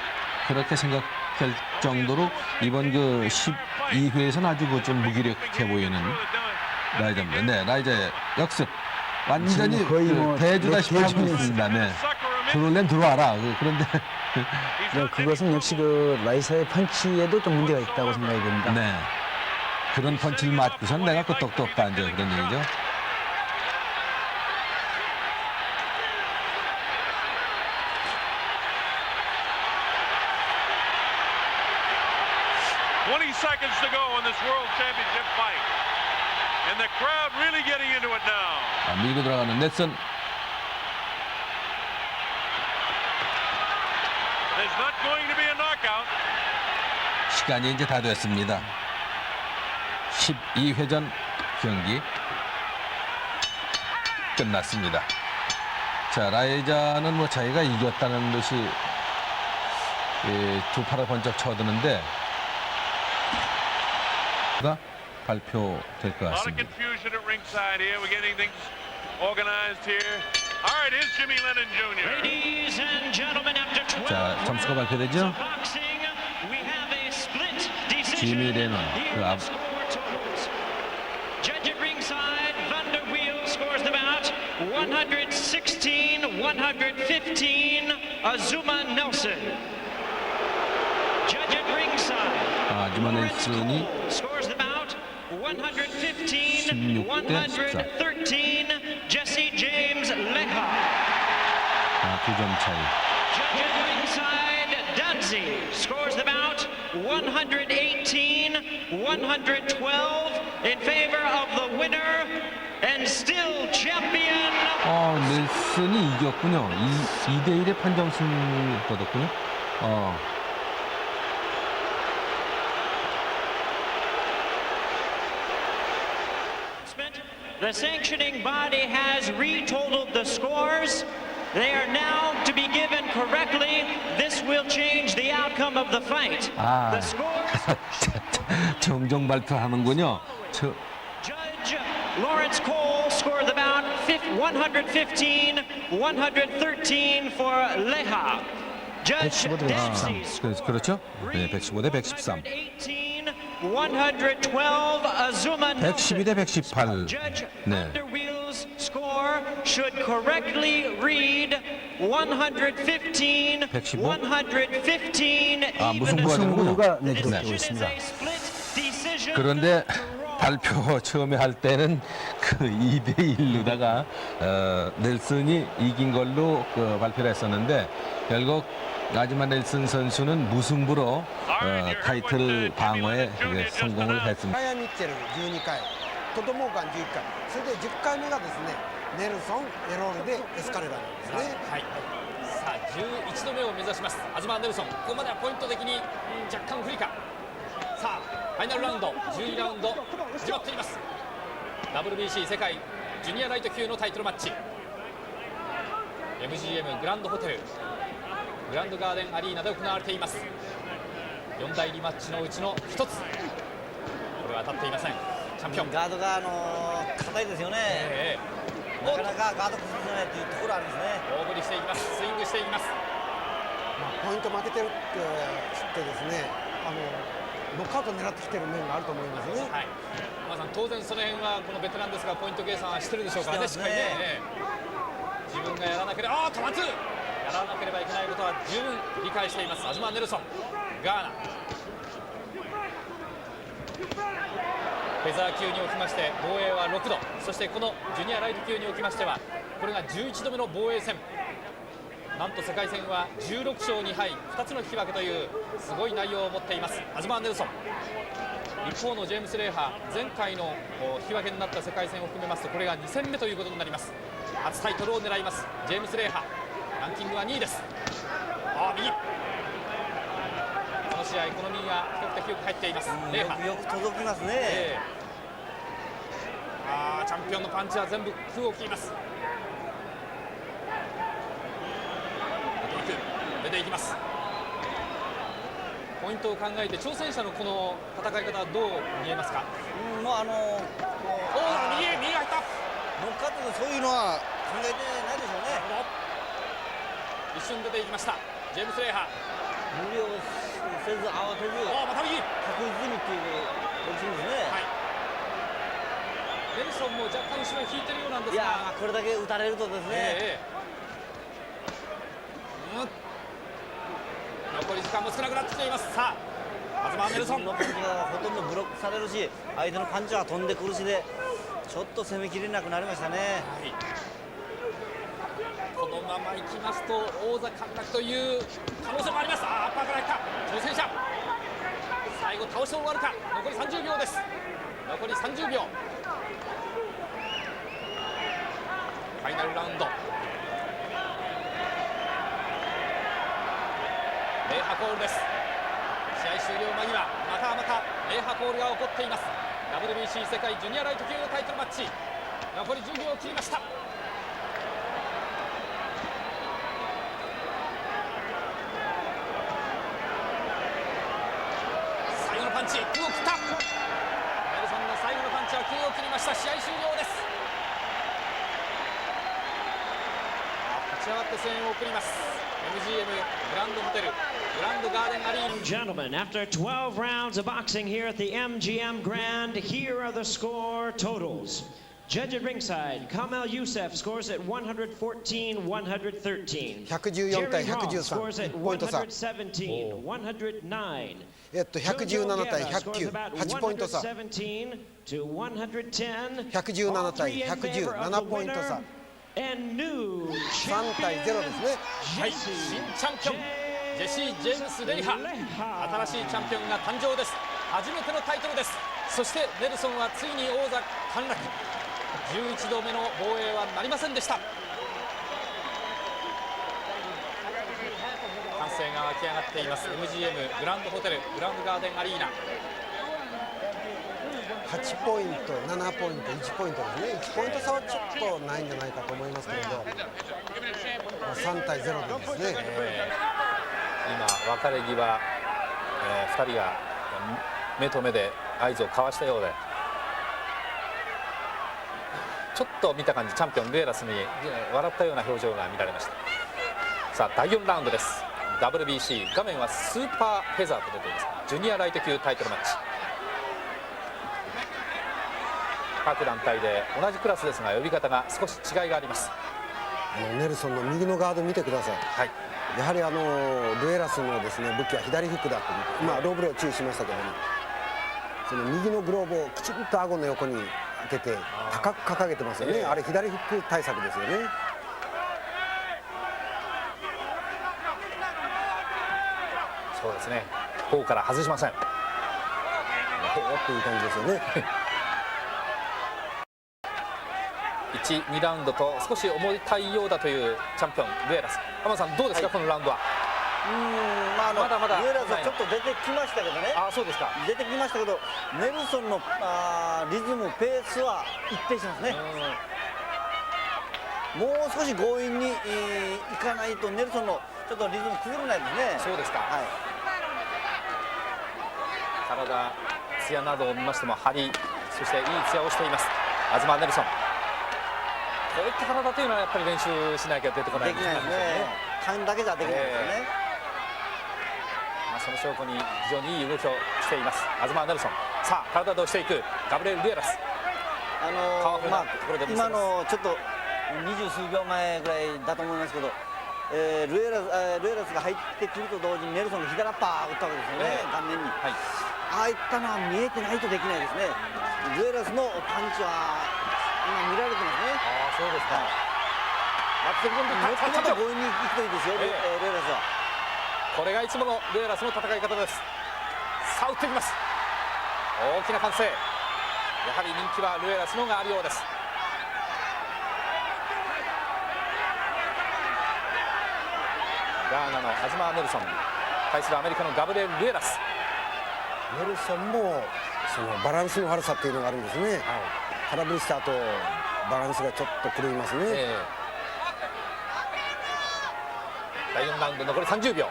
그렇게 생각할 정도로 이번 그 12회에서는 아주 그 좀 무기력해 보이는 라이자입니다. 네, 라이자의 역습. 완전히 거의 뭐 대주다시피 하고 있습니다. 네. 들어올래 들어와라. 그런데 네, 그것은 역시 그 라이사의 펀치에도 좀 문제가 있다고 생각이 됩니다. 네. 그런 펀치를 맞고선 내가 끄떡도 안 줘. 그런 얘기죠. Seconds to go in this World Championship fight. And the crowd really getting into it now. 밀고 들어가는 넬슨. There's not going to be a knockout. 시간이 이제 다 됐습니다. 12회전 경기 끝났습니다. 자, 라이자는 뭐 자기가 이겼다는 듯이 두 팔을 번쩍 쳐드는데 가 발표될 것 같습니다. 자, 점수가 발표되죠? 지미 레논 그 앞. Judge at ringside, Vander Wheel scores the bout 116-115, Azumah Nelson. Judge at ringside. 아즈마 넬슨이 115-113, Jesse James Leha. 2점 차이. Judge at ringside, Dunzi scores the bout 118-112 in favor of the winner and still champion. 넬슨이 이겼군요. 2대1의 판정 승리를 거뒀군요. The sanctioning body has retotaled the scores. They are now to be given correctly. This will change the outcome of the fight. The scores. 정정 발표하는군요. Judge Lawrence Cole scored the bout 115-113 for Leha. Judge Dempsey. 그렇죠? 네, 115대 113. 112 Azumah Nelson. 112 대 118. 네. Wheels score should correctly read 115. 115. 무승부가 기록되고 있습니다. 그런데 발표 처음에 할 때는 그 2대1로다가 넬슨이 이긴 걸로 발표를 했었는데 결국 아즈마 넬슨 선수는 무승부로 타이틀 방어에 성공을 했습니다. 12回、トトモーカン11回、それで10回目がですね、ネルソン、エロールでエスカレラなんですね。はい。ささあ11度目を目指しますアズマー・ネルソン。ここまではポイント的に若干不利か。さあファイナルラウンド12ラウンド始まっています。 WBC 世界ジュニアライト級のタイトルマッチ MGM グランドホテルグランドガーデンアリーナで行われています。4大リマッチのうちの1つ、これは当たっていません。チャンピオンガードが硬いですよね。なかなかガード崩せないというところあるんですね。大振りしていきます。スイングしていきます。ポイント負けてるって知ってですね、ノックアウト狙ってきてる面があると思いますよね。はい、まさん当然その辺はこのベテランですがポイント計算はしてるでしょうからね。しっかりね、自分がやらなければトマツやらなければいけないことは十分理解していますアズマー・ネルソン。ガーナフェザー級におきまして防衛は6度、そしてこのジュニアライト級におきましてはこれが11度目の防衛戦。なんと世界戦は16勝2敗2つの引き分けというすごい内容を持っていますアズマー・ネルソン。一方のジェームス・レイハー、前回の引き分けになった世界戦を含めますとこれが2戦目ということになります。初タイトルを狙いますジェームス・レイハー。ランキングは2位です。右、この試合この右が比較的よく入っています。レイハーよく届きますね。チャンピオンのパンチは全部空を切ります。出ていきます。ポイントを考えて挑戦者のこの戦い方はどう見えますか。もう右が入った。ノックアウトでそういうのは考えてないでしょうね。一瞬出ていきましたジェームス・レイハー。無理をせず慌てずまた右、確実にっていうポジションですね。ネルソンも若干後ろに引いてるようなんですが、いやこれだけ打たれるとですね、残り時間も少なくなってきています。さあアズマー・ネルソンのパンチがほとんどブロックされるし相手のパンチは飛んでくるしでちょっと攻めきれなくなりましたね。このままいきますと王座陥落という可能性もあります。アッパーからいった挑戦者、最後倒して終わるか。残り30秒です。残り30秒、ファイナルラウンド。レイハコールです。試合終了間際またレイハコールが起こっています。 WBC 世界ジュニアライト級のタイトルマッチ残り10秒を切りました。最後のパンチ空を切った。ネルソンの最後のパンチは空を切りました。試合終了です。立ち上がって声援を送ります。 MGM グランドホテルグランドガーデンアリーナ。 Gentlemen, after 12 rounds of boxing here at the MGM Grand, here are the score totals. Judge at ringside, Kamal Youssef scores at 114-113. 114対113 scores at ポイント差。117-109. 117対109 8ポイント差。 117 to 110. 117対117ポイント差。3対0ですね。はい、新チャンピオンジェシー・ジェームス・レイハー、新しいチャンピオンが誕生です。初めてのタイトルです。そしてネルソンはついに王座陥落、11度目の防衛はなりませんでした。歓声が沸き上がっています MGM グランドホテルグランドガーデンアリーナ。8ポイント、7ポイント、1ポイントですね。1ポイント差はちょっとないんじゃないかと思いますけれど、3対0でですね。今別れ際、2人が目と目で合図を交わしたようで、ちょっと見た感じチャンピオンレーラスに笑ったような表情が見られました。さあ第4ラウンドです。 WBC 画面はスーパーフェザーと出ています。ジュニアライト級タイトルマッチ、各団体で同じクラスですが呼び方が少し違いがあります。ネルソンの右のガード見てください。はい、やはりルエラスのですね武器は左フックだと見て、ローブロー注意しましたけども、その右のグローブをきちんと顎の横に当てて高く掲げてますよね。あれ左フック対策ですよね。そうですね、頬から外しません。ほーっという感じですよね。1、2ラウンドと少し重たいようだというチャンピオンルエラス。浜田さんどうですか、このラウンドは。まだまだルエラスはちょっと出てきましたけどね。そうですか。出てきましたけど、ネルソンのリズム、ペースは一定してますね。もう少し強引にいかないとネルソンのちょっとリズム崩れないですね。そうですか。体、ツヤなどを見ましても張り、そしていいツヤをしています、東ネルソン。こういった体というのはやっぱり練習しなきゃ出てこないんですね。勘だけじゃできないですよね。その証拠に非常にいい動きをしています東ネルソン。さあ体で押していくガブリエル・ルエラス。今のちょっと20数秒前ぐらいだと思いますけど、ルエラスが入ってくると同時にネルソンが左アッパー打ったわけですよね、顔面に。ああいったのは見えてないとできないですね。ルエラスのパンチは今見られてますね。そうですか。もっと強引にいくといいですよ、ルエラスは。これがいつものルエラスの戦い方です。さあ打っていきます。大きな歓声。やはり人気はルエラスの方があるようです。ガーナのアズマー・ネルソン対するアメリカのガブリエル・ルエラス。ネルソンもそのバランスの悪さっていうのがあるんですね。空振りした後バランスがちょっと狂いますね。第4ラウンド残り30秒。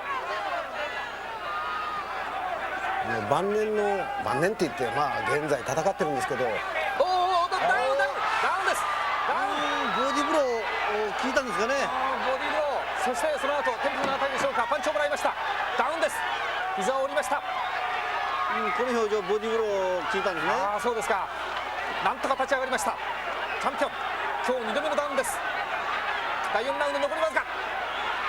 晩年って言って現在戦ってるんですけど、ダウンです。ボディブローを効いたんですかね。ボディブロー、そしてその後テンプのあたりでしょうか、パンチをもらいました。ダウンです。膝を折りました。この表情ボディブローを効いたんですね。そうですか。なんとか立ち上がりました。チャンピオン今日2度目のダウンです。第4ラウンド残りわずか。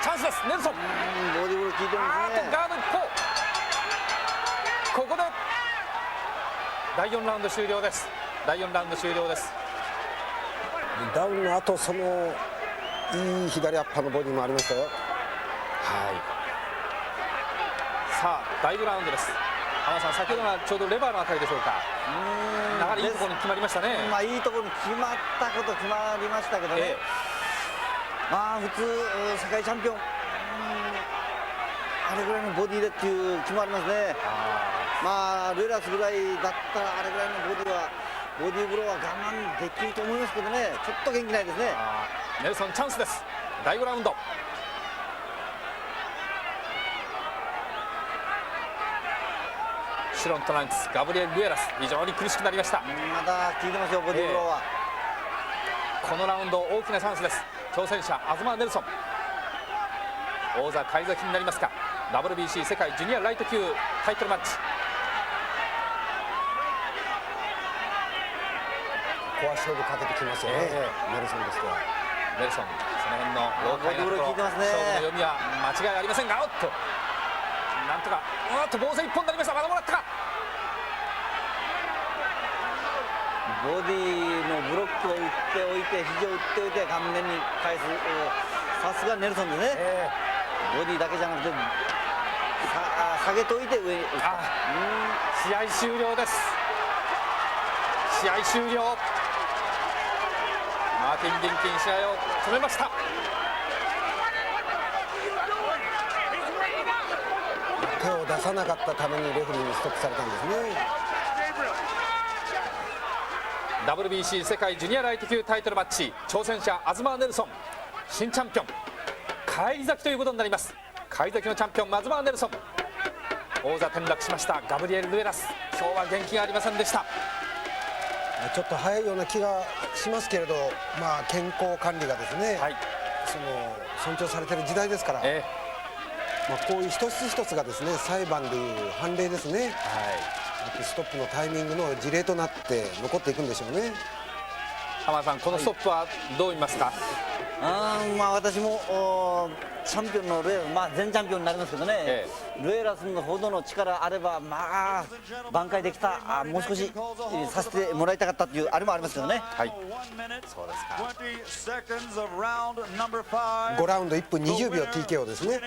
チャンスです。ネルソンボディブロー効いてますね。ガード一方。ここで第4ラウンド終了です。第4ラウンド終了です。ダウンの後そのいい左アッパーのボディもありましたよ。さあ第5ラウンドです。浜田さん、先ほどはちょうどレバーのあたりでしょうか。やはりいいところに決まりましたね。いいところに決まったこと決まりましたけどね。普通世界チャンピオンあれぐらいのボディでっていう気もありますね。ルエラスぐらいだったらあれぐらいのボディブローは我慢できると思いますけどね、ちょっと元気ないですね。ネルソンチャンスです。第5ラウンド。白のトランクスガブリエル・ルエラス、非常に苦しくなりました。まだ効いてますよ、ボディブローは。このラウンド大きなチャンスです。挑戦者アズマー・ネルソン、王座返り咲きになりますか。 WBC 世界ジュニアライト級タイトルマッチ。ここは勝負かけてきますよね、ネルソンとしては。ネルソン、その辺の老快なところ、勝負の読みは間違いありませんが、おっとなんとか、防戦一本になりました。まだもらったか。ボディのブロックを打っておいて、肘を打っておいて顔面に返す、さすがネルソンですね。ボディだけじゃなくて下げといて上に打った。試合終了です。試合終了。マーティン・リンキン試合を止めました。手を出さなかったためにレフェリーにストップされたんですね。WBC 世界ジュニアライト級タイトルマッチ、挑戦者アズマー・ネルソン、新チャンピオン返り咲きということになります。返り咲きのチャンピオンアズマー・ネルソン、王座転落しましたガブリエル・ルエラス、今日は元気がありませんでした。ちょっと早いような気がしますけれど、健康管理がですね、その尊重されている時代ですから、こういう一つ一つがですね、裁判でいう判例ですね。ストップのタイミングの事例となって残っていくんでしょうね。浜田さん、このストップはどう見ますか。私もチャンピオンのルエラス、全チャンピオンになりますけどね、ルエラスのほどの力あれば挽回できた、もう少しさせてもらいたかったというあれもありますけどね。そうですか。5ラウンド1分20秒 TKO ですね。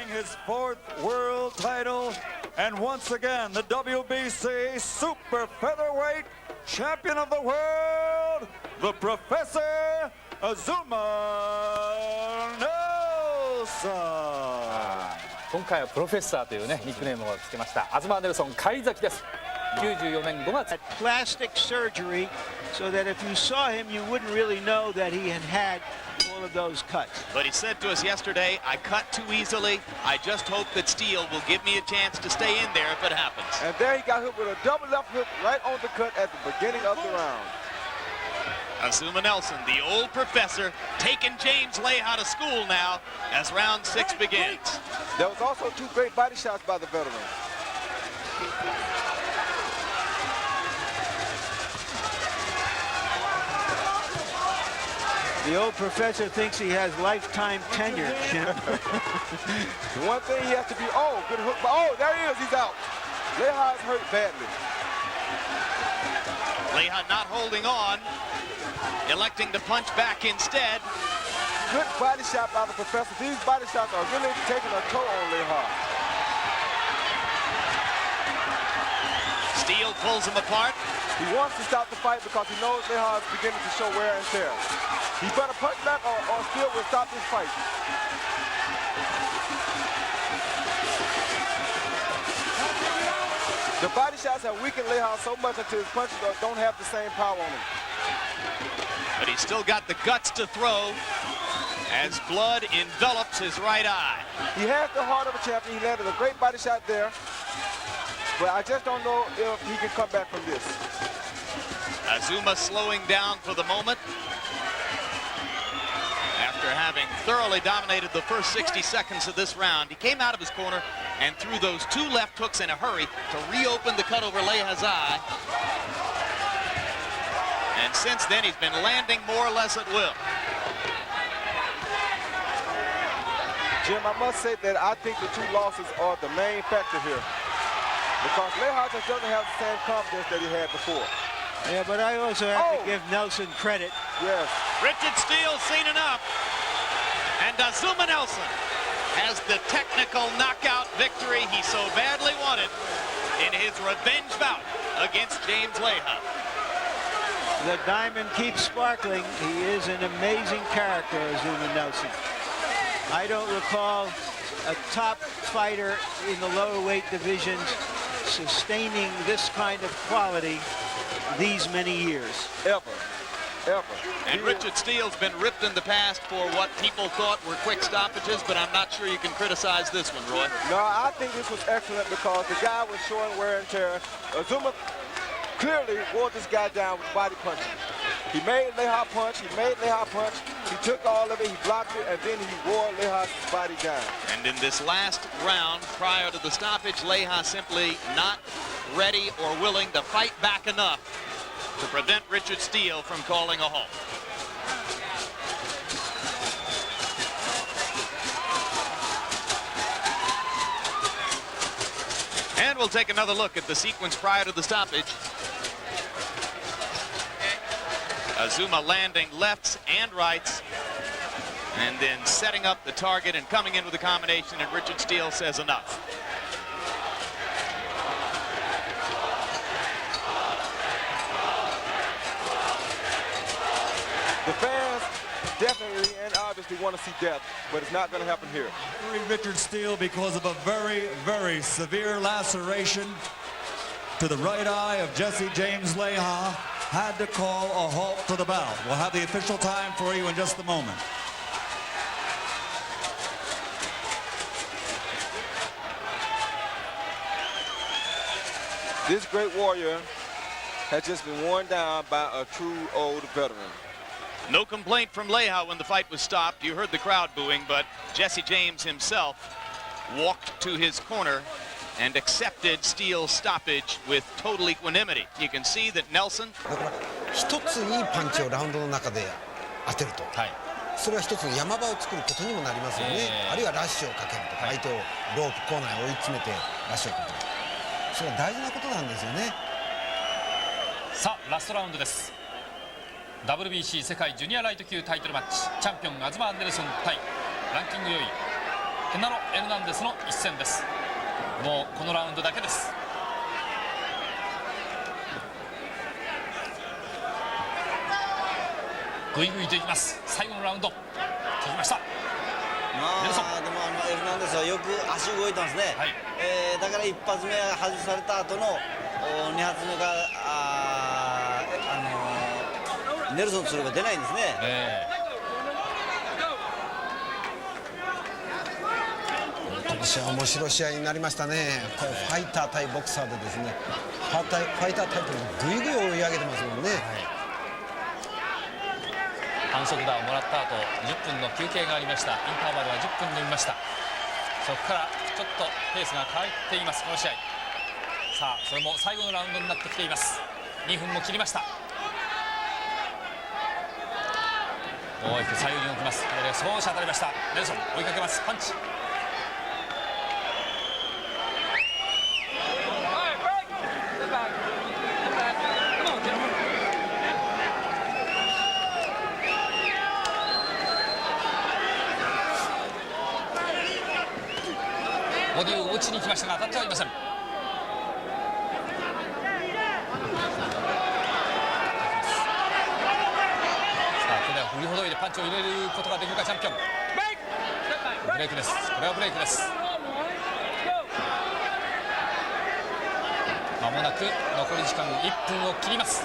And once again, the WBC Super Featherweight Champion of the World, the Professor Azumah Nelson. 今回はプロフェッサーというねニックネームをつけましたアズマー・ネルソン返り咲きです。94年5月 plastic surgery so that if you saw him you wouldn't really know that he had had all of those cuts. But he said to us yesterday, I cut too easily. I just hope that Steele will give me a chance to stay in there if it happens. And there he got hit with a double left hook right on the cut at the beginning of the round. Azumah Nelson, the old professor, taking James Leha to school now as round 6 begins. There was also 2 great body shots by the veteran. The old professor thinks he has lifetime tenure, Jim. The one thing he has to be, oh, good hook, oh, there he is, he's out. Leha is hurt badly. Leha not holding on, electing to punch back instead. Good body shot by the professor. These body shots are really taking a toll on Leha. Steele pulls him apart. He wants to stop the fight because he knows Leha is beginning to show wear and tear. He better punch back or Steele will stop this fight. The body shots have weakened Leha so much until his punches don't have the same power on him. But he's still got the guts to throw as blood envelops his right eye. He has the heart of a champion. He landed a great body shot there. But I just don't know if he can come back from this. Azumah slowing down for the moment. After having thoroughly dominated the first 60 seconds of this round, he came out of his corner and threw those 2 left hooks in a hurry to reopen the cut over Leha's eye. And since then, he's been landing more or less at will. Jim, I must say that I think the 2 losses are the main factor here. Because Leha just doesn't have the same confidence that he had before. Yeah, but I also have to give Nelson credit. Yes. Richard Steele's seen enough. And Azumah Nelson has the technical knockout victory he so badly wanted in his revenge bout against James Leha. The diamond keeps sparkling. He is an amazing character, Azumah Nelson. I don't recall a top fighter in the lower weight divisions sustaining this kind of quality these many years. Ever. And Richard Steele's been ripped in the past for what people thought were quick stoppages, but I'm not sure you can criticize this one, Roy. No, I think this was excellent because the guy was showing wear and tear. Azumah clearly wore this guy down with body punching. He made Leha punch, he took all of it, he blocked it, and then he wore Leha's body down. And in this last round, prior to the stoppage, Leha simply not ready or willing to fight back enough to prevent Richard Steele from calling a halt. And we'll take another look at the sequence prior to the stoppage. Azumah landing lefts and rights, and then setting up the target and coming in with a combination, and Richard Steele says enough. The fans definitely and obviously want to see death, but it's not going to happen here. Richard Steele, because of a very, very severe laceration to the right eye of Jesse James Leha, had to call a halt to the bout. We'll have the official time for you in just a moment. This great warrior has just been worn down by a true old veteran. No complaint from Leha when the fight was stopped. You heard the crowd booing, but Jesse James himself walked to his corner and accepted Steele's stoppage with total equanimity. You can see that Nelson. 一ついいパンチをラウンドの中で当てると、それは一つの山場を作ることにもなりますよね。あるいはラッシュをかけると、相手をロープコーナーに追い詰めてラッシュをかける。それは大事なことなんですよね。さあラストラウンドです。WBC 世界ジュニアライト級タイトルマッチ、チャンピオンアズマー・ネルソン対ランキング4位ヘナロ・エルナンデスの一戦です。もうこのラウンドだけです。ぐいぐいといきます。最後のラウンド続きました。でもエルナンデスはよく足動いてますね、だから一発目外された後の2発目がネルソンとそれが出ないんですね、今年は面白い試合になりましたね。これファイター対ボクサーでですね、ファイタータイトルぐいぐい追い上げてますもんね。反則打をもらった後10分の休憩がありました。インターバルは10分で見ました。そこからちょっとペースが変わっていますこの試合。さあそれも最後のラウンドになってきています。2分も切りました。大きく左右に動きます。これで少し当たりました。ネルソン追いかけます。パンチ。ボディを打ちに行きましたが当たってはいません。さあこれは振りほどいてパンチを入れることができるかチャンピオン。ブレイクです。これはブレイクです。まもなく残り時間1分を切ります。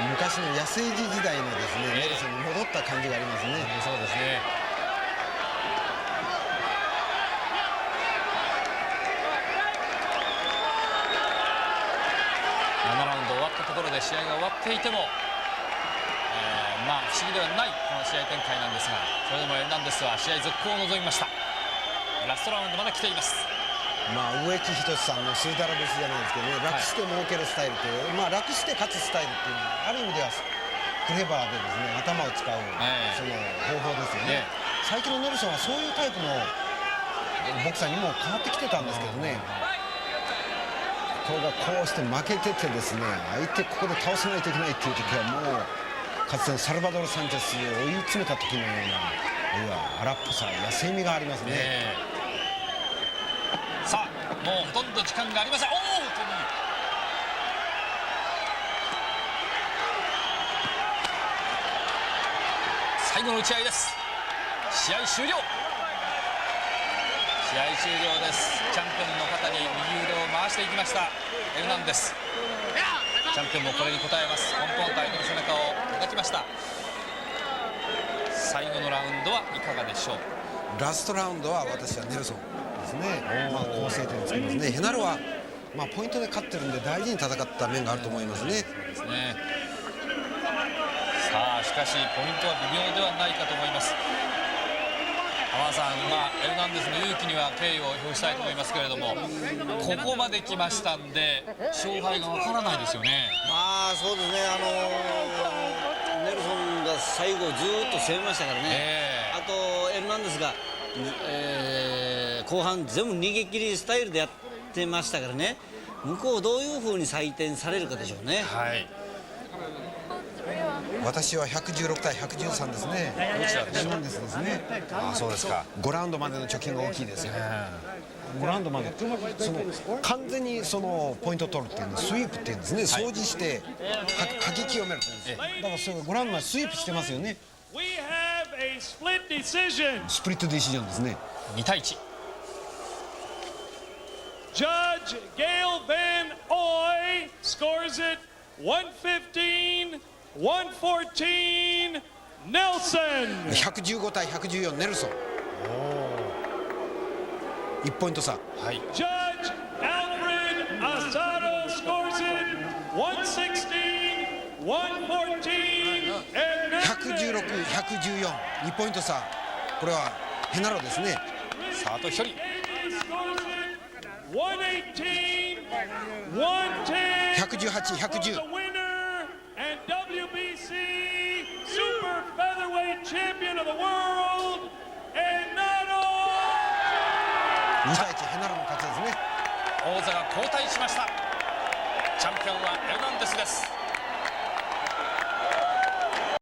昔の野生児時代のですね、ネルソンに戻った感じがありますね。そうですね。7ラウンド終わったところで試合が終わっていても、まあ不思議ではないこの試合展開なんですが、それでもエルナンデスは試合続行を望みました。ラストラウンドまで来ています。植木仁さんのスーダラ節じゃないですけどね、楽して儲けるスタイルという、楽して勝つスタイルっていうのはある意味ではクレバーでですね、頭を使う、その方法ですよね。最近のネルソンはそういうタイプのボクサーにも変わってきてたんですけどね、これがこうして負けててですね、相手ここで倒さないといけないっていう時はもうかつてのサルバドル・サンチェスを追い詰めた時のような、あるいは荒っぽさ、野生味がありますね。さあもうほとんど時間がありません。最後の打ち合いです。試合終了。試合終了です。チャンピオンの肩に右腕を回していきましたエルナンデス。チャンピオンもこれに応えます。ポンポンと相手の背中を叩きました。最後のラウンドはいかがでしょう。ラストラウンドは私はネルソンですね。構成点をつけますね。ヘナロはポイントで勝ってるんで大事に戦った面があると思いますね。そうですね。さあしかしポイントは微妙ではないかと思います。浜田さん、エルナンデスの勇気には敬意を表したいと思いますけれども、ここまで来ましたんで勝敗がわからないですよね。そうですね、ネルソンが最後ずっと攻めましたからね、あとエルナンデスが、後半全部逃げ切りスタイルでやってましたからね、向こうどういうふうに採点されるかでしょうね。私は116対113ですね。どちらでしょう。ですね。そうですか。5ラウンドまでの貯金が大きいですよ。5ラウンドまで完全にそのポイントを取るっていうのスイープっていうんですね。掃除して書き清めるっていうんです。だからそれ5ラウンドまでスイープしてますよね。スプリットディシジョンですね。2対1。Judge Gail Van Oy scores it 115-114 Nelson。115対114ネルソン。1ポイント差。Judge Alfred Asado scores it 116-114 116、114、2ポイント差。これはヘナロですね。さああと1人。118、110。And WBC Super Featherweight Champion of the World, Enaro。 2対1、ヘナロの勝ちですね。王座が交代しました。チャンピオンはエルナンデスです。